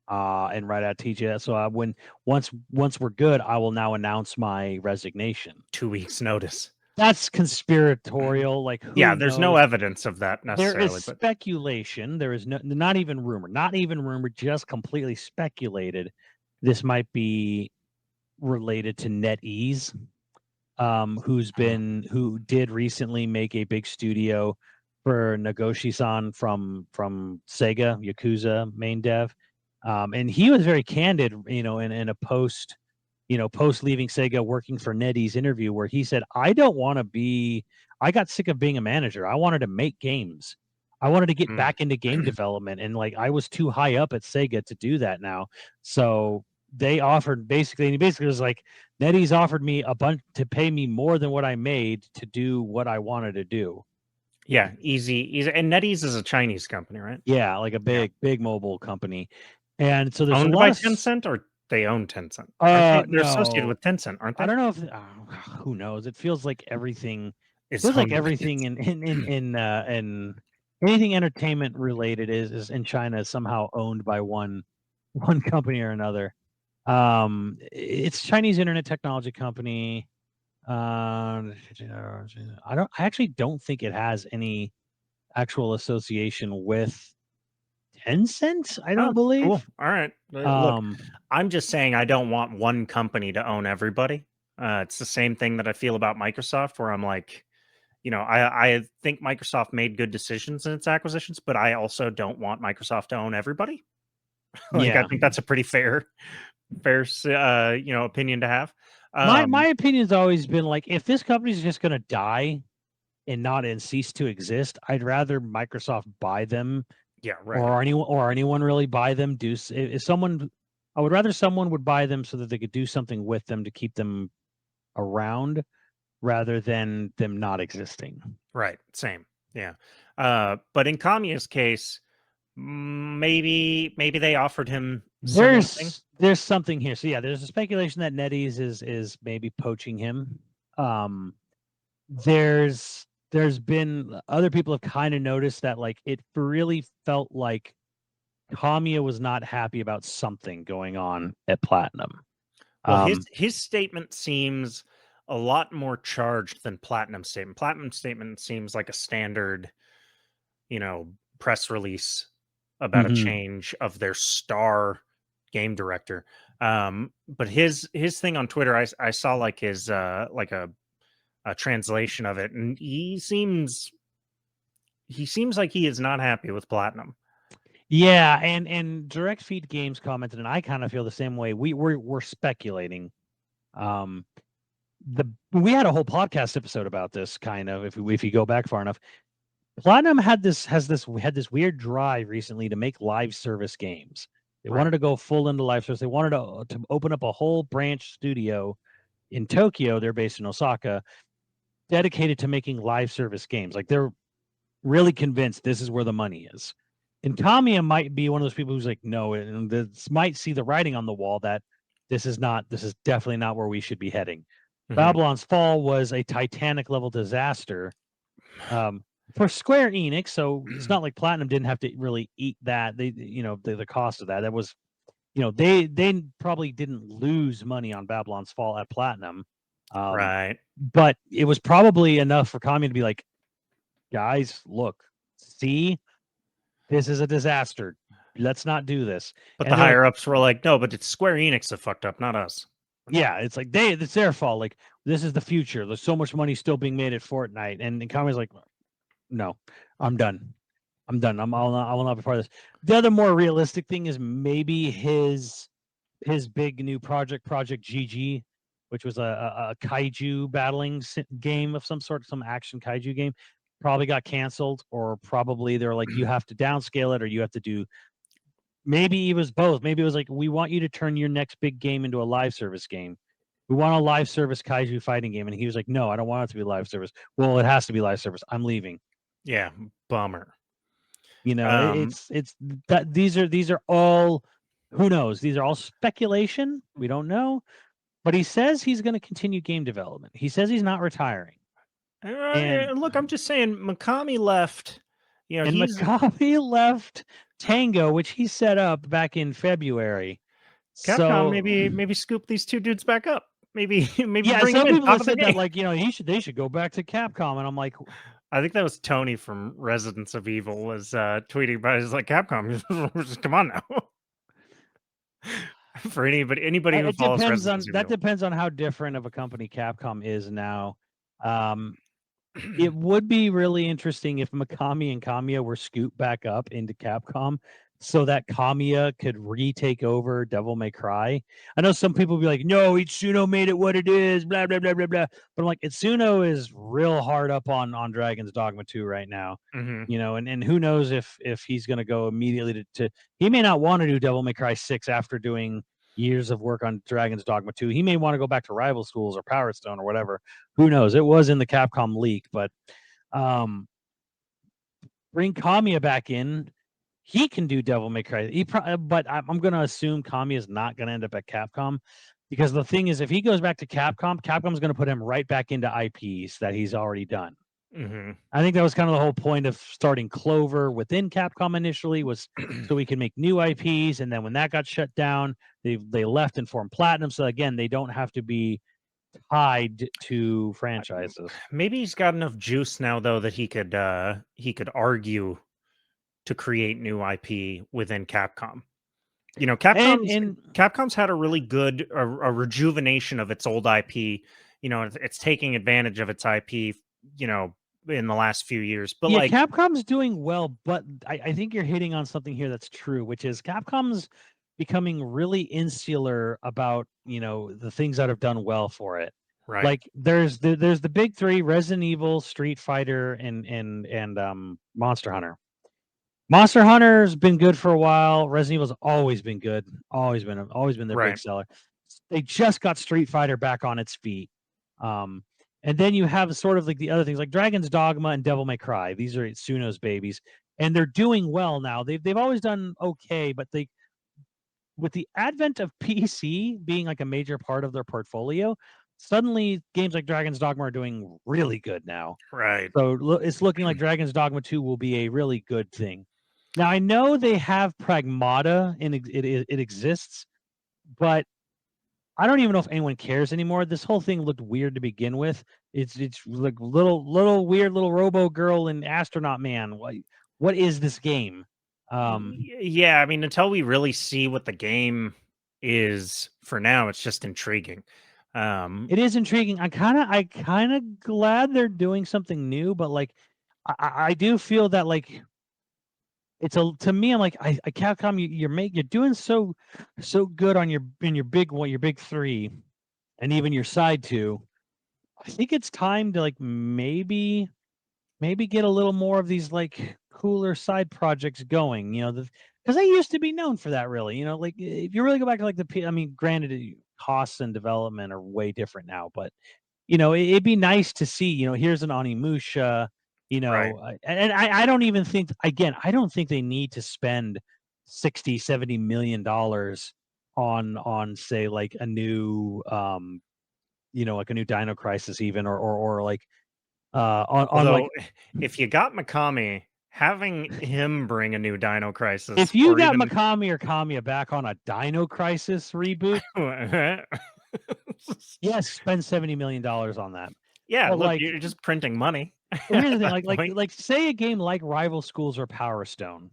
and right at TGS. So once we're good, I will now announce my resignation. 2 weeks notice. That's conspiratorial. Like, Yeah, who there's no knows? evidence of that There is necessarily, but speculation. There is not even rumor, just completely speculated. This might be related to NetEase, who did recently make a big studio for Nagoshi-san from Sega, Yakuza main dev. And he was very candid, in a post leaving Sega, working for NetEase interview, where he said, I got sick of being a manager. I wanted to make games. I wanted to get back into game development. And, like, I was too high up at Sega to do that now. So they offered, basically, and he basically was like, NetEase offered me a bunch to pay me more than what I made to do what I wanted to do. yeah, easy. And NetEase is a Chinese company, right? Yeah, like a big mobile company. And so there's Owned a by lot of Tencent, or they own Tencent? Aren't they? They're associated no, with Tencent, aren't I they? don't know if who knows. It feels like everything It's feels like owned by everything in anything entertainment related is in China is somehow owned by one company or another. It's Chinese internet technology company. I actually don't think it has any actual association with Tencent. I don't Oh, cool. believe. All right. Look, Um, I'm just saying I don't want one company to own everybody. It's the same thing that I feel about Microsoft, where I'm like, I think Microsoft made good decisions in its acquisitions, but I also don't want Microsoft to own everybody. Like, I yeah. think that's a pretty fair, opinion to have. My opinion's always been, like, if this company's just gonna die and cease to exist, I'd rather Microsoft buy them, Yeah, right. or anyone really buy them. If someone, I would rather someone would buy them so that they could do something with them to keep them around, rather than them not existing. Right. Same. Yeah. But in Kamiya's case, maybe they offered him similar thing. There's something here. So yeah, there's a speculation that NetEase is maybe poaching him. Um, there's been other people have kind of noticed that, like, it really felt like Kamiya was not happy about something going on at Platinum. Well, his statement seems a lot more charged than Platinum statement. Platinum statement seems like a standard, press release about a Mhm. change of their star game director. But his thing on Twitter, I saw like his like a translation of it, and he seems like he is not happy with Platinum. Yeah, and Direct Feed Games commented, and I kind of feel the same way. We're speculating. Um, we had a whole podcast episode about this, kind of, if you go back far enough. Platinum had this weird drive recently to make live service games. They wanted to go full into live service. They wanted to open up a whole branch studio in Tokyo. They're based in Osaka, dedicated to making live service games. Like they're really convinced this is where the money is. And Kamiya might be one of those people who's like, no, and this might see the writing on the wall that this is definitely not where we should be heading. Babylon's Fall was a Titanic level disaster for Square Enix, so it's not like Platinum didn't have to really eat that. They, the cost of that was, they probably didn't lose money on Babylon's Fall at Platinum, Right. but it was probably enough for Kamiya to be like, guys, look, see, this is a disaster. Let's not do this. But And the they're like, higher ups were like, no, but it's Square Enix that fucked up, not us. yeah, it's like it's their fault. Like, this is the future. There's so much money still being made at Fortnite. And Kamiya's like, no, I'm done. I will not be part of this. The other more realistic thing is maybe his big new Project GG, which was a kaiju battling game of some sort, some action kaiju game, probably got canceled, or probably they're like, you have to downscale it, or you have to do. Maybe it was both. Maybe it was like, we want you to turn your next big game into a live service game. We want a live service kaiju fighting game. And he was like, no, I don't want it to be live service. Well, it has to be live service. I'm leaving. Yeah, bummer. It's that these are all, who knows? These are all speculation. We don't know. But he says he's going to continue game development. He says he's not retiring. And look, I'm just saying, Mikami left. Mikami left Tango, which he set up back in February. Capcom, so maybe scoop these two dudes back up. Maybe yeah. bring Some them people in, have said that, like, they should go back to Capcom, and I'm like, I think that was Tony from Residence of Evil was tweeting about it. He's like, Capcom, just come on now. For anybody who follows Residence Evil. That depends on how different of a company Capcom is now. It would be really interesting if Mikami and Kamiya were scooped back up into Capcom, so that Kamiya could retake over Devil May Cry. I know some people be like, no, Itsuno made it what it is, blah, blah, blah, blah, blah. But I'm like, Itsuno is real hard up on Dragon's Dogma 2 right now. And who knows if he's going to go immediately to he may not want to do Devil May Cry 6 after doing years of work on Dragon's Dogma 2. He may want to go back to Rival Schools or Power Stone or whatever. Who knows? It was in the Capcom leak, but bring Kamiya back in. He can do Devil May Cry. But I'm going to assume Kamiya is not going to end up at Capcom, because the thing is, if he goes back to Capcom, Capcom's going to put him right back into IPs that he's already done. I think that was kind of the whole point of starting Clover within Capcom initially, was so we can make new IPs. And then when that got shut down, they left and formed Platinum. So again, they don't have to be tied to franchises. Maybe he's got enough juice now, though, that he could argue to create new IP within Capcom. Capcom's had a really good a rejuvenation of its old IP. It's taking advantage of its IP, in the last few years. But yeah, Capcom's doing well, but I think you're hitting on something here that's true, which is Capcom's becoming really insular about, the things that have done well for it. Right. Like there's the big three: Resident Evil, Street Fighter, and Monster Hunter. Monster Hunter's been good for a while. Resident Evil's always been good. Always been their big seller. They just got Street Fighter back on its feet. And then you have sort of like the other things like Dragon's Dogma and Devil May Cry. These are Itsuno's babies, and they're doing well now. They've always done okay, but with the advent of PC being like a major part of their portfolio, suddenly games like Dragon's Dogma are doing really good now. Right. So it's looking like Dragon's Dogma 2 will be a really good thing. Now, I know they have Pragmata, and it exists, but I don't even know if anyone cares anymore. This whole thing looked weird to begin with. It's like little weird little Robo Girl and Astronaut Man. What is this game? Yeah, I mean, until we really see what the game is, for now, it's just intriguing. It is intriguing. I kind of glad they're doing something new, but like I do feel that like to me, I'm like, Capcom, you're doing so good on your big three, and even your side two. I think it's time to like maybe get a little more of these like cooler side projects going. because they used to be known for that. Really, like if you really go back to like I mean, granted, costs and development are way different now, but it'd be nice to see. Here's an Onimusha. Right. And I don't even think, again, I don't think they need to spend 60-70 million dollars on say like a new like a new Dino Crisis even or like on like Although, if you got Mikami, having him bring a new Dino Crisis, if you or got even Mikami or Kamiya back on a Dino Crisis reboot, yes, spend $70 million on that. yeah, But look, like, you're just printing money. well, here's the at thing, that point. like say a game like Rival Schools or Power Stone.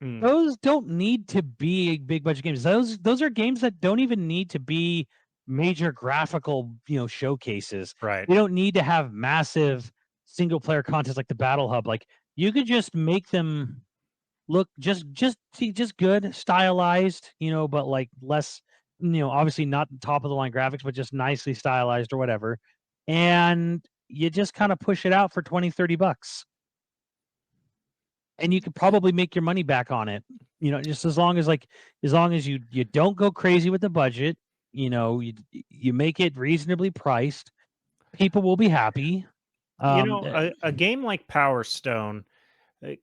Mm, Those don't need to be big budget games. Those are games that don't even need to be major graphical, showcases. right. They don't need to have massive single player content like the Battle Hub. Like you could just make them look just good, stylized, but like less, obviously not top of the line graphics, but just nicely stylized or whatever. And you just kind of push it out for 20-30 bucks. And you could probably make your money back on it, just as long as you don't go crazy with the budget, you make it reasonably priced, people will be happy. A game like Power Stone,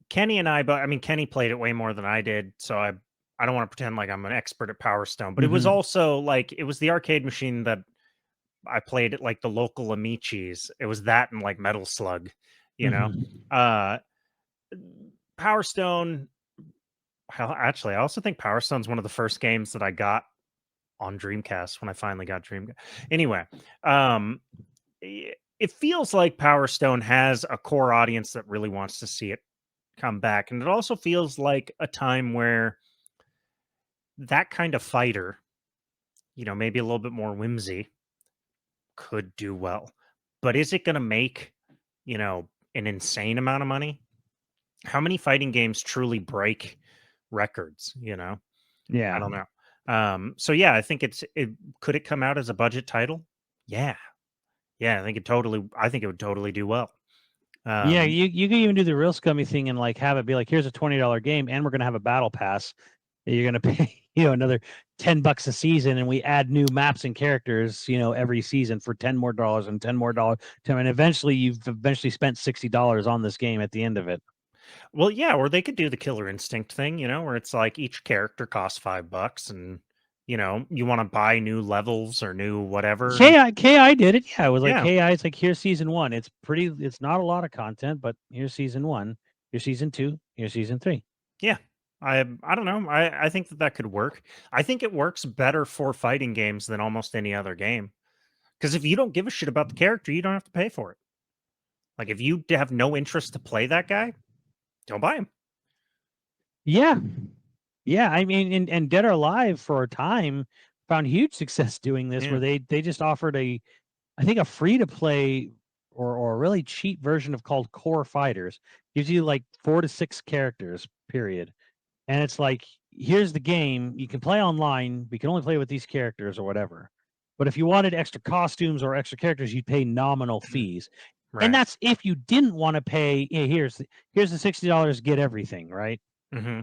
Kenny and I mean, Kenny played it way more than I did, so I don't want to pretend like I'm an expert at Power Stone, but it was Mhm, also like it was the arcade machine that I played at like the local Amici's. It was that and like Metal Slug, you know. mhm. Uh Power Stone, hell, actually, I also think Power Stone's one of the first games that I got on Dreamcast when I finally got Dreamcast. Anyway, um it feels like Power Stone has a core audience that really wants to see it come back. And it also feels like a time where that kind of fighter, maybe a little bit more whimsy, could do well. But is it going to make, an insane amount of money? How many fighting games truly break records, I Yeah. don't know. So yeah, I think it could it come out as a budget title? Yeah. Yeah, I think it would totally do well. Yeah, Um, you can even do the real scummy thing and like have it be like, here's a $20 game, and we're gonna have a battle pass. You're gonna pay, another $10 a season, and we add new maps and characters, every season for $10 more and $10 more. And eventually, you've spent $60 on this game at the end of it. Well, yeah, or they could do the Killer Instinct thing, where it's like each character costs $5 and you want to buy new levels or new whatever. And KI did it. Yeah, it was like yeah, KI. It's like, here's season one. It's not a lot of content, but here's season one. Here's season two. Here's season three. yeah. I don't know. I think that could work. I think it works better for fighting games than almost any other game. Because if you don't give a shit about the character, you don't have to pay for it. Like if you have no interest to play that guy, don't buy him. Yeah. Yeah, I mean, and Dead or Alive for a time found huge success doing this, Yeah. where they just offered I think a free to play or a really cheap version of called Core Fighters. Gives you like 4 to 6 characters, period. And it's like, here's the game. You can play online. We can only play with these characters or whatever. But if you wanted extra costumes or extra characters, you'd pay nominal Mhm. fees. And Right. that's if you didn't want to pay. Here's the $60, get everything, right? Hmm.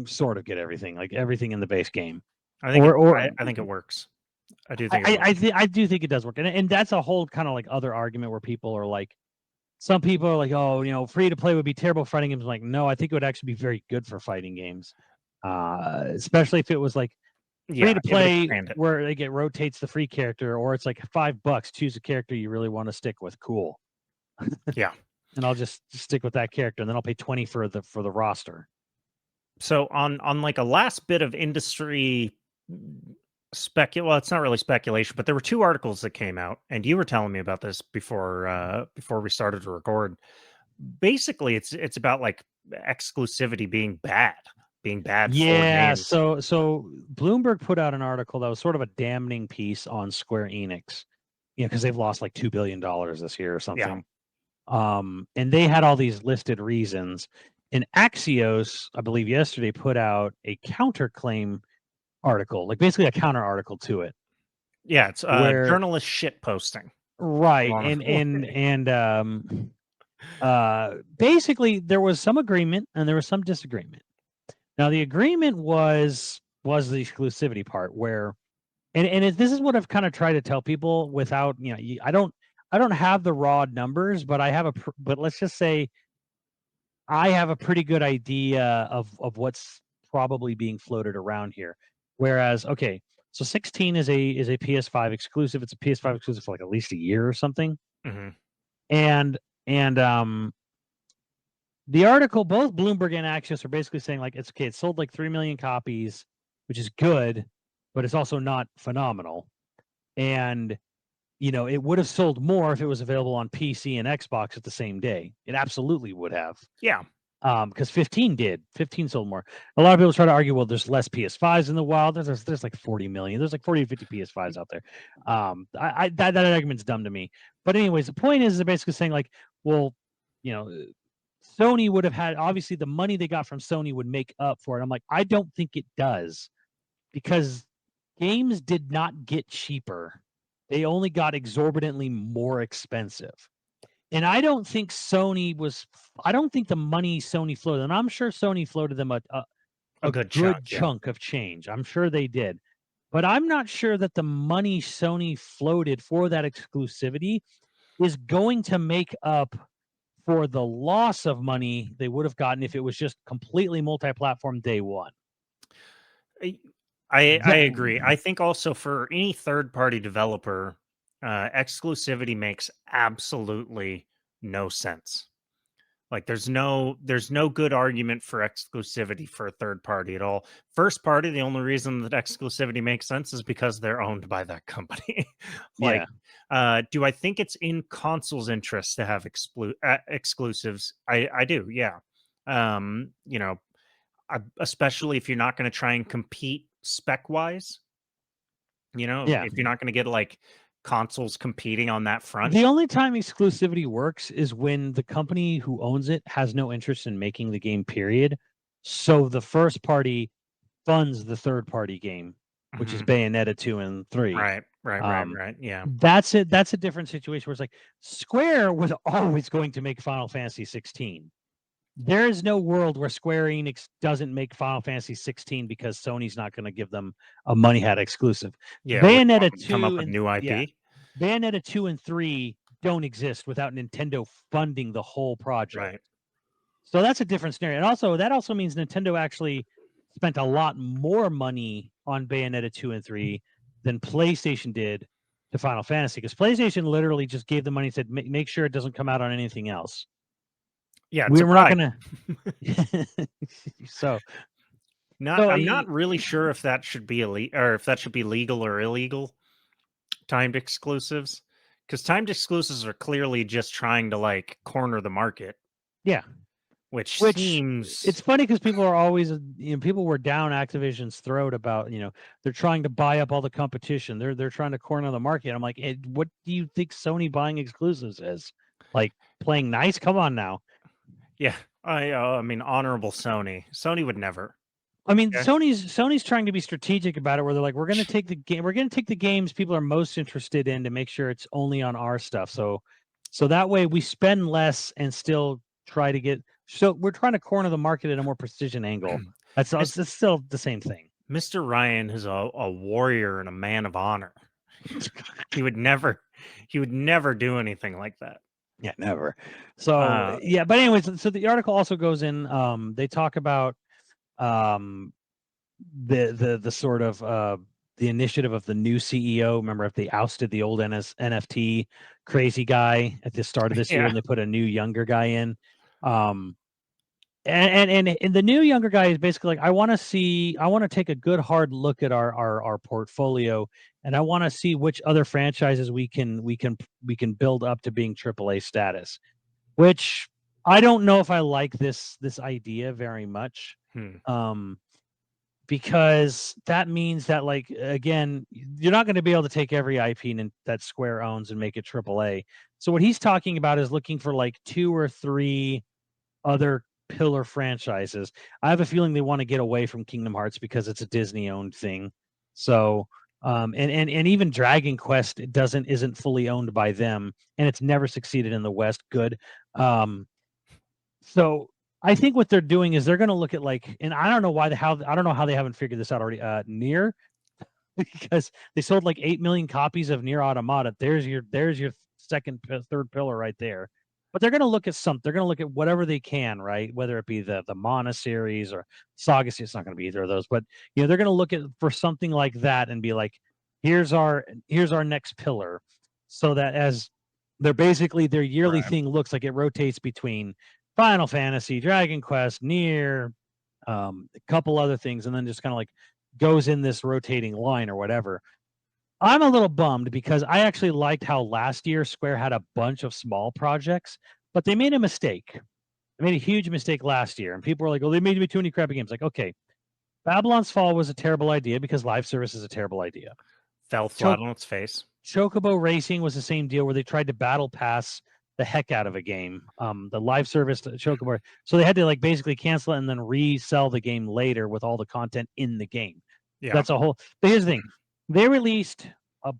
Sort of get everything, like everything in the base game. I think it works. I do think it works. I do think it does work, and that's a whole kind of like other argument where people are like, some people are like, oh, free to play would be terrible for fighting games. I'm like, no, I think it would actually be very good for fighting games, especially if it was like free Yeah, to it would play expand it. where like it rotates the free character, or it's like $5, choose a character you really want to stick with. Cool, Yeah. and I'll just stick with that character, and then I'll pay 20 for the roster. So on like a last bit of industry well, it's not really speculation, but there were two articles that came out, and you were telling me about this before we started to record. Basically, it's about like exclusivity being bad for Yeah, games. so Bloomberg put out an article that was sort of a damning piece on Square Enix, because they've lost like $2 billion this year or Yeah. something. And they had all these listed reasons. And Axios, I believe yesterday, put out a counterclaim article, like basically a counter article to it, Yeah, it's where journalist shit posting. right, basically there was some agreement and there was some disagreement. Now the agreement was the exclusivity part where, this is what I've kind of tried to tell people without, I don't have the raw numbers, but but let's just say I have a pretty good idea of what's probably being floated around here. Whereas, okay, so 16 is a PS5 exclusive. It's a PS5 exclusive for like at least a year or something. Mm-hmm. And the article, both Bloomberg and Axios, are basically saying like it's okay. It sold like 3 million copies, which is good, but it's also not phenomenal. And it would have sold more if it was available on PC and Xbox at the same day. It absolutely would have. Yeah. Because 15 did. 15 sold more. A lot of people try to argue, well, there's less PS5s in the wild. There's like 40 million. There's like 40 to 50 PS5s out there. That argument's dumb to me. But anyways, the point is they're basically saying like, well, Sony would have had, obviously the money they got from Sony would make up for it. I'm like, I don't think it does, because games did not get cheaper. They only got exorbitantly more expensive. And I don't think I don't think the money Sony floated, and I'm sure Sony floated them a good chunk of change. I'm sure they did. But I'm not sure that the money Sony floated for that exclusivity is going to make up for the loss of money they would have gotten if it was just completely multi-platform day one. I agree. I think also for any third-party developer, exclusivity makes absolutely no sense. Like there's no good argument for exclusivity for a third party at all. First party, the only reason that exclusivity makes sense is because they're owned by that company. Like, do I think it's in consoles' interest to have exclusives? I do, yeah. Especially if you're not going to try and compete spec wise. If you're not going to get like consoles competing on that front. The only time exclusivity works is when the company who owns it has no interest in making the game, period. So the first party funds the third party game, which is Bayonetta 2 and 3. Right. Yeah. That's it. That's a different situation where it's like Square was always going to make Final Fantasy 16. There is no world where Square Enix doesn't make Final Fantasy 16 because Sony's not going to give them a money hat exclusive. Yeah, Bayonetta 2 come up with new IP. Yeah, Bayonetta 2 and 3 don't exist without Nintendo funding the whole project. Right. So that's a different scenario. And that also means Nintendo actually spent a lot more money on Bayonetta 2 and 3 than PlayStation did to Final Fantasy, because PlayStation literally just gave the money and said, make sure it doesn't come out on anything else. Yeah, we're not gonna. I'm not really sure if that should be or if that should be legal or illegal. Timed exclusives, because timed exclusives are clearly just trying to like corner the market. Yeah, which seems, it's funny because people are always, people were down Activision's throat about, they're trying to buy up all the competition. They're trying to corner the market. I'm like, what do you think Sony buying exclusives is? Like playing nice? Come on now. Yeah, I mean, honorable Sony. Sony would never. I mean, Sony's trying to be strategic about it, where they're like, we're going to take the game, we're going to take the games people are most interested in to make sure it's only on our stuff. So that way we spend less and still try to get. So we're trying to corner the market at a more precision angle. That's still the same thing. Mr. Ryan is a warrior and a man of honor. He would never do anything like that. Yeah, never. So yeah, but anyways, so the article also goes in. They talk about the sort of the initiative of the new CEO. Remember, if they ousted the old NFT crazy guy at the start of this year, and they put a new younger guy in. And the new younger guy is basically like, I want to take a good hard look at our portfolio, and I want to see which other franchises we can build up to being AAA status, which I don't know if I like this idea very much. Because that means that, like, again, you're not going to be able to take every IP that Square owns and make it AAA. So what he's talking about is looking for like 2 or 3 other pillar franchises. I have a feeling they want to get away from Kingdom Hearts because it's a Disney-owned thing. So, and even Dragon Quest isn't fully owned by them, and it's never succeeded in the West. Good. So I think what they're doing is they're going to look at like, and I don't know why I don't know how they haven't figured this out already. Near, because they sold like 8 million copies of Near Automata. There's your third pillar right there. But they're going to look at something. They're going to look at whatever they can, right? Whether it be the Mana series or Saga series. It's not going to be either of those, but they're going to look at for something like that and be like, here's our next pillar, so that as they're basically their yearly thing looks like it rotates between Final Fantasy, Dragon Quest, Near, a couple other things, and then just kind of like goes in this rotating line or whatever. I'm a little bummed because I actually liked how last year Square had a bunch of small projects, but they made a mistake. They made a huge mistake last year, and people were like, "Oh, they made me too many crappy games." Like, okay, Babylon's Fall was a terrible idea because live service is a terrible idea. Fell flat on its face. Chocobo Racing was the same deal where they tried to battle pass the heck out of a game. The live service Chocobo, so they had to like basically cancel it and then resell the game later with all the content in the game. Yeah, that's a whole. But here's the thing: they released a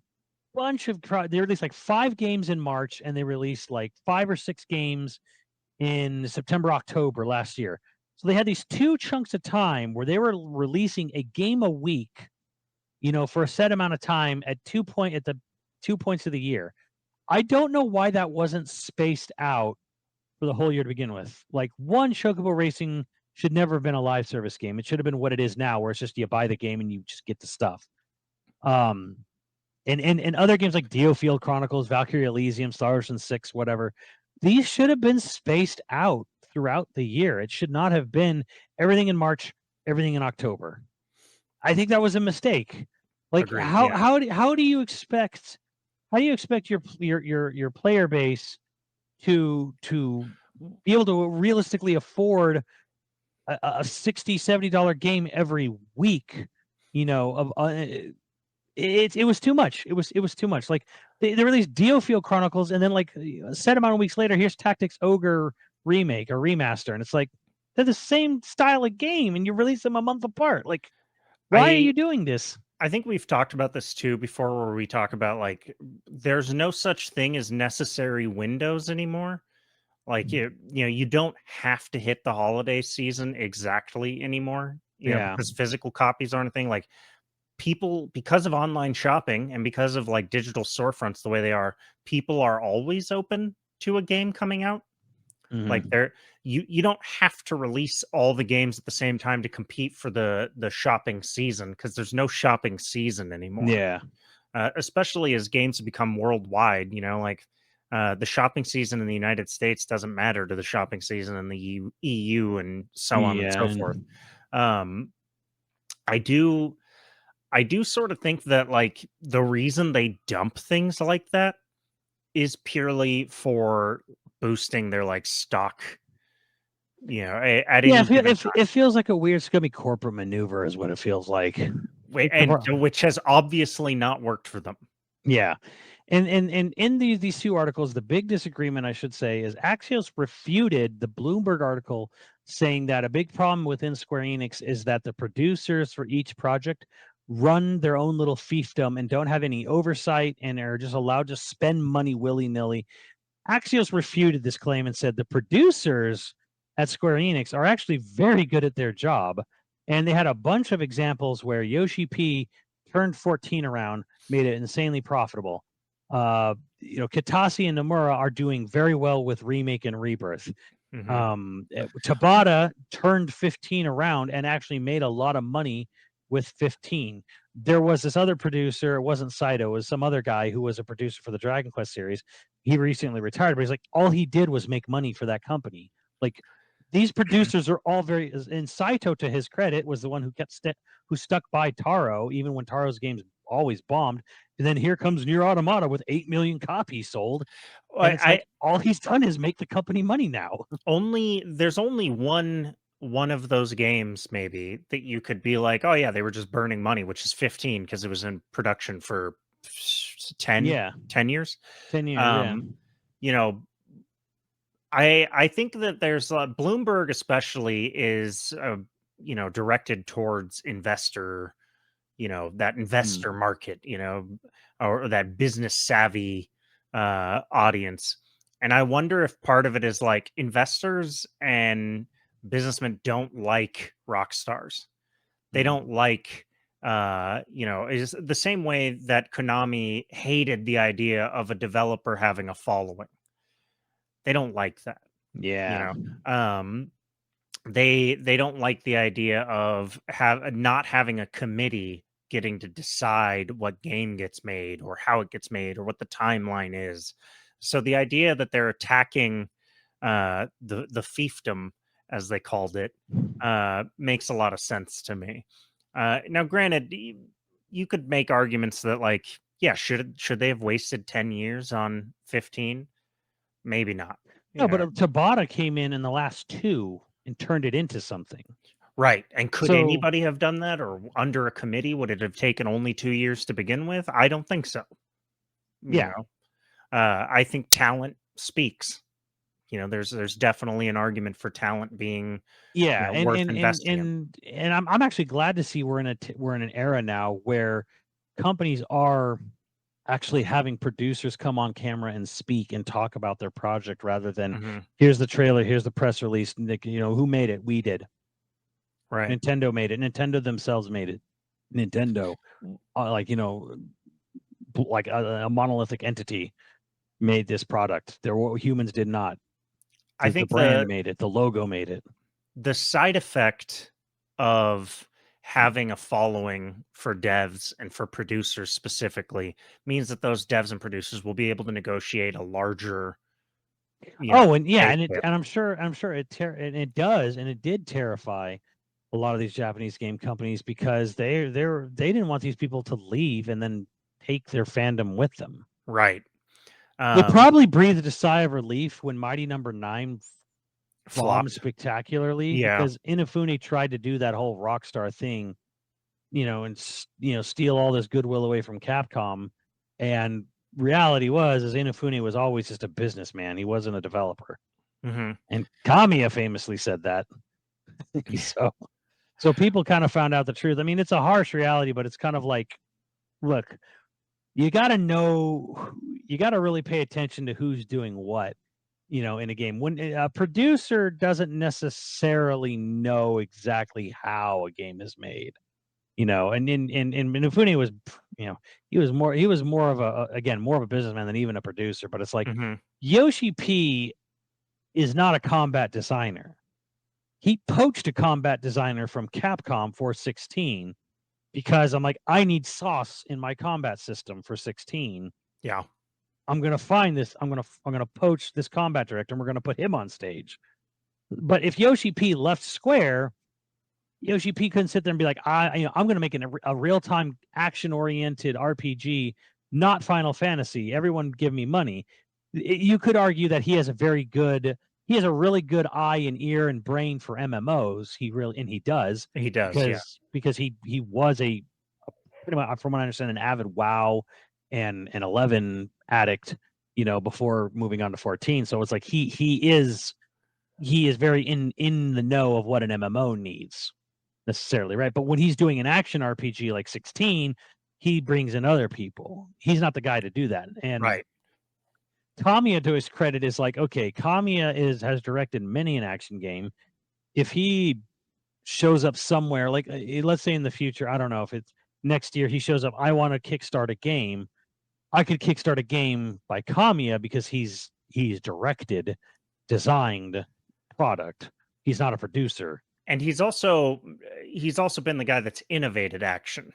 bunch of. They released like 5 games in March, and they released like 5 or 6 games in September, October last year. So they had these 2 chunks of time where they were releasing a game a week, for a set amount of time at the 2 points of the year. I don't know why that wasn't spaced out for the whole year to begin with. Like, one, Chocobo Racing should never have been a live service game. It should have been what it is now, where it's just you buy the game and you just get the stuff. And other games like Dio Field Chronicles, Valkyrie Elysium, Star Ocean 6, whatever, these should have been spaced out throughout the year. It should not have been everything in March, everything in October. I think that was a mistake. Like, agreed, how do you expect your player base to be able to realistically afford a $60-$70 game every week? It was too much. It was too much. Like, they released Dio Field Chronicles, and then like a set amount of weeks later, here's Tactics Ogre remake or remaster, and it's like they're the same style of game, and you release them a month apart. Like, why are you doing this? I think we've talked about this too before, where we talk about like there's no such thing as necessary windows anymore. Like you don't have to hit the holiday season exactly anymore. Yeah. Because physical copies aren't a thing. Like, people, because of online shopping and because of like digital storefronts the way they are, people are always open to a game coming out. Like, you don't have to release all the games at the same time to compete for the shopping season, because there's no shopping season anymore. Yeah. Especially as games have become worldwide. Like, the shopping season in the United States doesn't matter to the shopping season in the EU and so on and so forth. I do sort of think that like the reason they dump things like that is purely for boosting their like stock, at any given time. It feels like a weird scummy corporate maneuver is what it feels like. Which has obviously not worked for them. Yeah. And in these 2 articles, the big disagreement, I should say, is Axios refuted the Bloomberg article saying that a big problem within Square Enix is that the producers for each project run their own little fiefdom and don't have any oversight and are just allowed to spend money willy-nilly. Axios refuted this claim and said the producers at Square Enix are actually very good at their job. And they had a bunch of examples where Yoshi P turned 14 around, made it insanely profitable. Kitase and Nomura are doing very well with Remake and Rebirth. Tabata turned 15 around and actually made a lot of money with 15. There was this other producer, it wasn't Saito, it was some other guy who was a producer for the Dragon Quest series. He recently retired, but he's like, all he did was make money for that company. Like, these producers are all very, and Saito, to his credit, was the one who stuck by Taro, even when Taro's games always bombed. And then here comes Nier Automata with 8 million copies sold. And it's like all he's done is make the company money now. There's only one of those games maybe that you could be like, oh yeah, they were just burning money, which is 15, because it was in production for 10 years. 10 years, I think that there's Bloomberg especially is directed towards investor, that investor market, or that business savvy audience. And I wonder if part of it is like investors and businessmen don't like rock stars. They don't like, is the same way that Konami hated the idea of a developer having a following. They don't like that, you Yeah. know. They don't like the idea of not having a committee getting to decide what game gets made or how it gets made or what the timeline is. So the idea that they're attacking the fiefdom, as they called it, makes a lot of sense to me. Now, granted, you could make arguments that, like, yeah, should they have wasted 10 years on 15? Maybe not. No, but Yeah, Tabata came in the last 2 and turned it into something. right. And could So anybody have done that, or under a committee? Would it have taken only 2 years to begin with? I don't think so. You yeah, know, I think talent speaks. There's definitely an argument for talent being yeah, and worth and and investing in. and and I'm actually glad to see we're in an era now where companies are actually having producers come on camera and speak and talk about their project rather than Mhm. here's the trailer, here's the press release, who made it? We did. Right. Nintendo made it. Nintendo themselves made it. Nintendo, like like a monolithic entity made this product. Humans did not. I The think brand made it. The logo made it. the side effect of having a following for devs and for producers specifically means that those devs and producers will be able to negotiate a larger, Oh, and yeah, pay and scale. I'm sure and it does, and it did terrify a lot of these Japanese game companies because they didn't want these people to leave and then take their fandom with them. Right. They Um, probably breathed a sigh of relief when Mighty Number 9 bombed flopped. spectacularly Yeah. because Inafune tried to do that whole Rockstar thing, and steal all this goodwill away from Capcom. And reality is Inafune was always just a businessman. He wasn't a developer. Hmm. And Kamiya famously said that. So people kind of found out the truth. I mean, it's a harsh reality, but it's kind of like, look, you got to know, you got to really pay attention to who's doing what, in a game. When a producer doesn't necessarily know exactly how a game is made, and Minifune was, he was more of again, more of a businessman than even a producer. But it's like Hmm. Yoshi P is not a combat designer. He poached a combat designer from Capcom for 16 because I'm like, I need sauce in my combat system for 16. Yeah. I'm gonna find this. I'm gonna poach this combat director, and we're gonna put him on stage. But if Yoshi P left Square, Yoshi P couldn't sit there and be like, I'm gonna make a real time action oriented RPG, not Final Fantasy. Everyone give me money. You could argue that he has a really good eye and ear and brain for MMOs. He does He does. Yeah. because he was pretty much, from what I understand, an avid WoW and an 11 addict, before moving on to 14. So it's like he is very in the know of what an MMO needs necessarily, right? But when he's doing an action RPG like 16, he brings in other people. He's not the guy to do that. And Right. Kamiya, to his credit, is like, okay, Kamiya has directed many an action game. If he shows up somewhere, like let's say in the future, I don't know if it's next year, he shows up, I want to kickstart a game. I could kickstart a game by Kamiya because he's directed, designed product. He's not a producer. And he's also been the guy that's innovated action.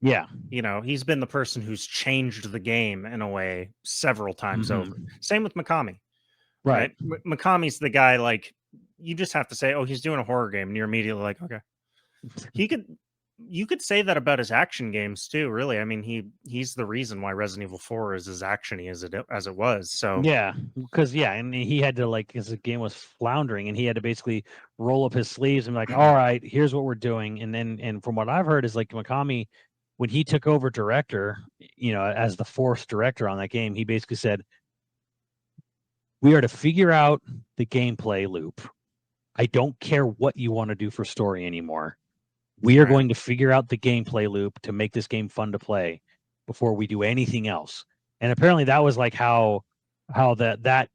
Yeah. He's been the person who's changed the game in a way several times over. Mhm. Same with Mikami. Right. Right? Mikami's the guy, like, you just have to say, "Oh, he's doing a horror game," and you're immediately like, "Okay." He could You could say that about his action games too, really. I mean, he's the reason why Resident Evil 4 is as actiony as it was. So, Yeah, because and he had to, like, because the game was floundering, and he had to basically roll up his sleeves and be like, "All right, here's what we're doing." And from what I've heard is like Mikami, when he took over director, as the fourth director on that game, he basically said, "We are to figure out the gameplay loop. I don't care what you want to do for story anymore. We are right. going to figure out the gameplay loop to make this game fun to play before we do anything else." And apparently that was like how the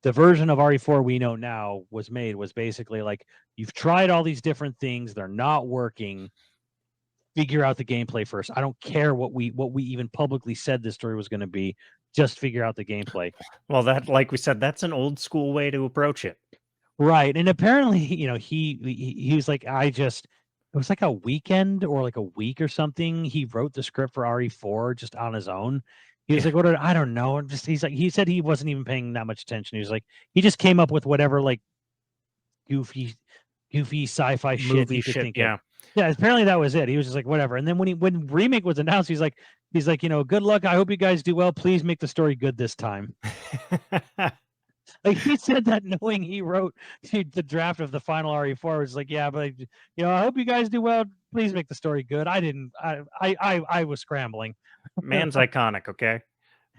version of RE4 we know now was made, was basically like, You've tried all these different things; they're not working. Figure out the gameplay first. I don't care what we even publicly said this story was going to be. Just figure out the gameplay. Well, that, like we said, that's an old school way to approach it. Right. And apparently, he was like, it was like a weekend or like a week or something. He wrote the script for RE4 just on his own. He was Yeah. like, I don't know. He said he wasn't even paying that much attention. He was like, he just came up with whatever like goofy sci-fi shit Movie he could shit, think yeah. of. Yeah, apparently that was it. He was just like, whatever. And then when remake was announced, he's like, good luck. I hope you guys do well. Please make the story good this time. Like he said that knowing he wrote the draft of the final RE4 was like, yeah, but I hope you guys do well. Please make the story good. I didn't. I was scrambling. Man's iconic. Okay.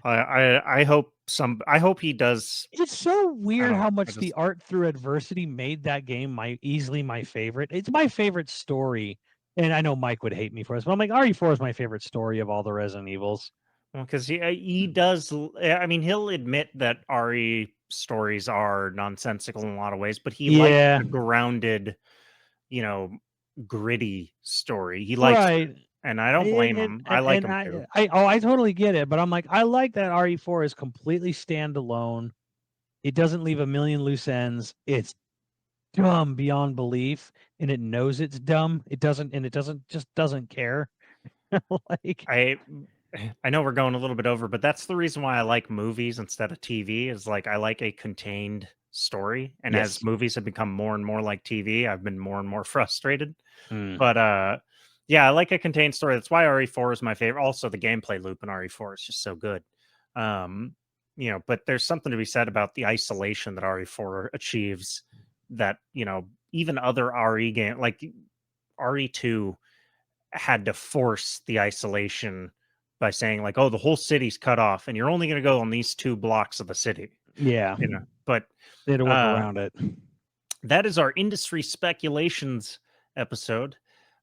I hope he does. It's so weird know, how I much just- the art through adversity made that game easily my favorite. It's my favorite story, and I know Mike would hate me for this, but I'm like RE4 is my favorite story of all the Resident Evils. Well, because he does. I mean, he'll admit that RE stories are nonsensical in a lot of ways, but he likes Yeah, the grounded, you know, gritty story. He likes it, right. and I don't blame him. I like him too. I totally get it, but I'm like, I like that RE4 is completely standalone. It doesn't leave a million loose ends. It's dumb beyond belief, and it knows it's dumb. It doesn't care. Like, I know we're going a little bit over, but that's the reason why I like movies instead of TV. Is like I like a contained story, and as yes. movies have become more and more like TV, I've been more and more frustrated. Mm. But yeah, I like a contained story. That's why RE4 is my favorite. Also, the gameplay loop in RE4 is just so good. But there's something to be said about the isolation that RE4 achieves that, even other RE game like RE2 had to force the isolation by saying like, oh, the whole city's cut off and you're only going to go on these 2 blocks of the city. Yeah, But they had to work uh, around it. that is our industry speculations episode.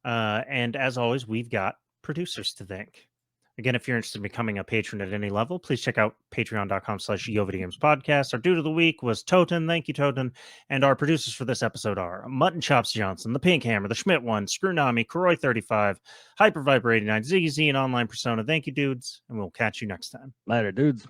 And as always, we've got producers to thank. Again, if you're interested in becoming a patron at any level, please check out patreon.com/YoVideogames podcast. Our dude of the week was Toten. Thank you, Toten. And our producers for this episode are Mutton Chops Johnson, The Pink Hammer, The Schmidt One, Screwnami, Karoy35, Hyper Viper 89, Ziggy Z, and Online Persona. Thank you, dudes. And we'll catch you next time. Later, dudes.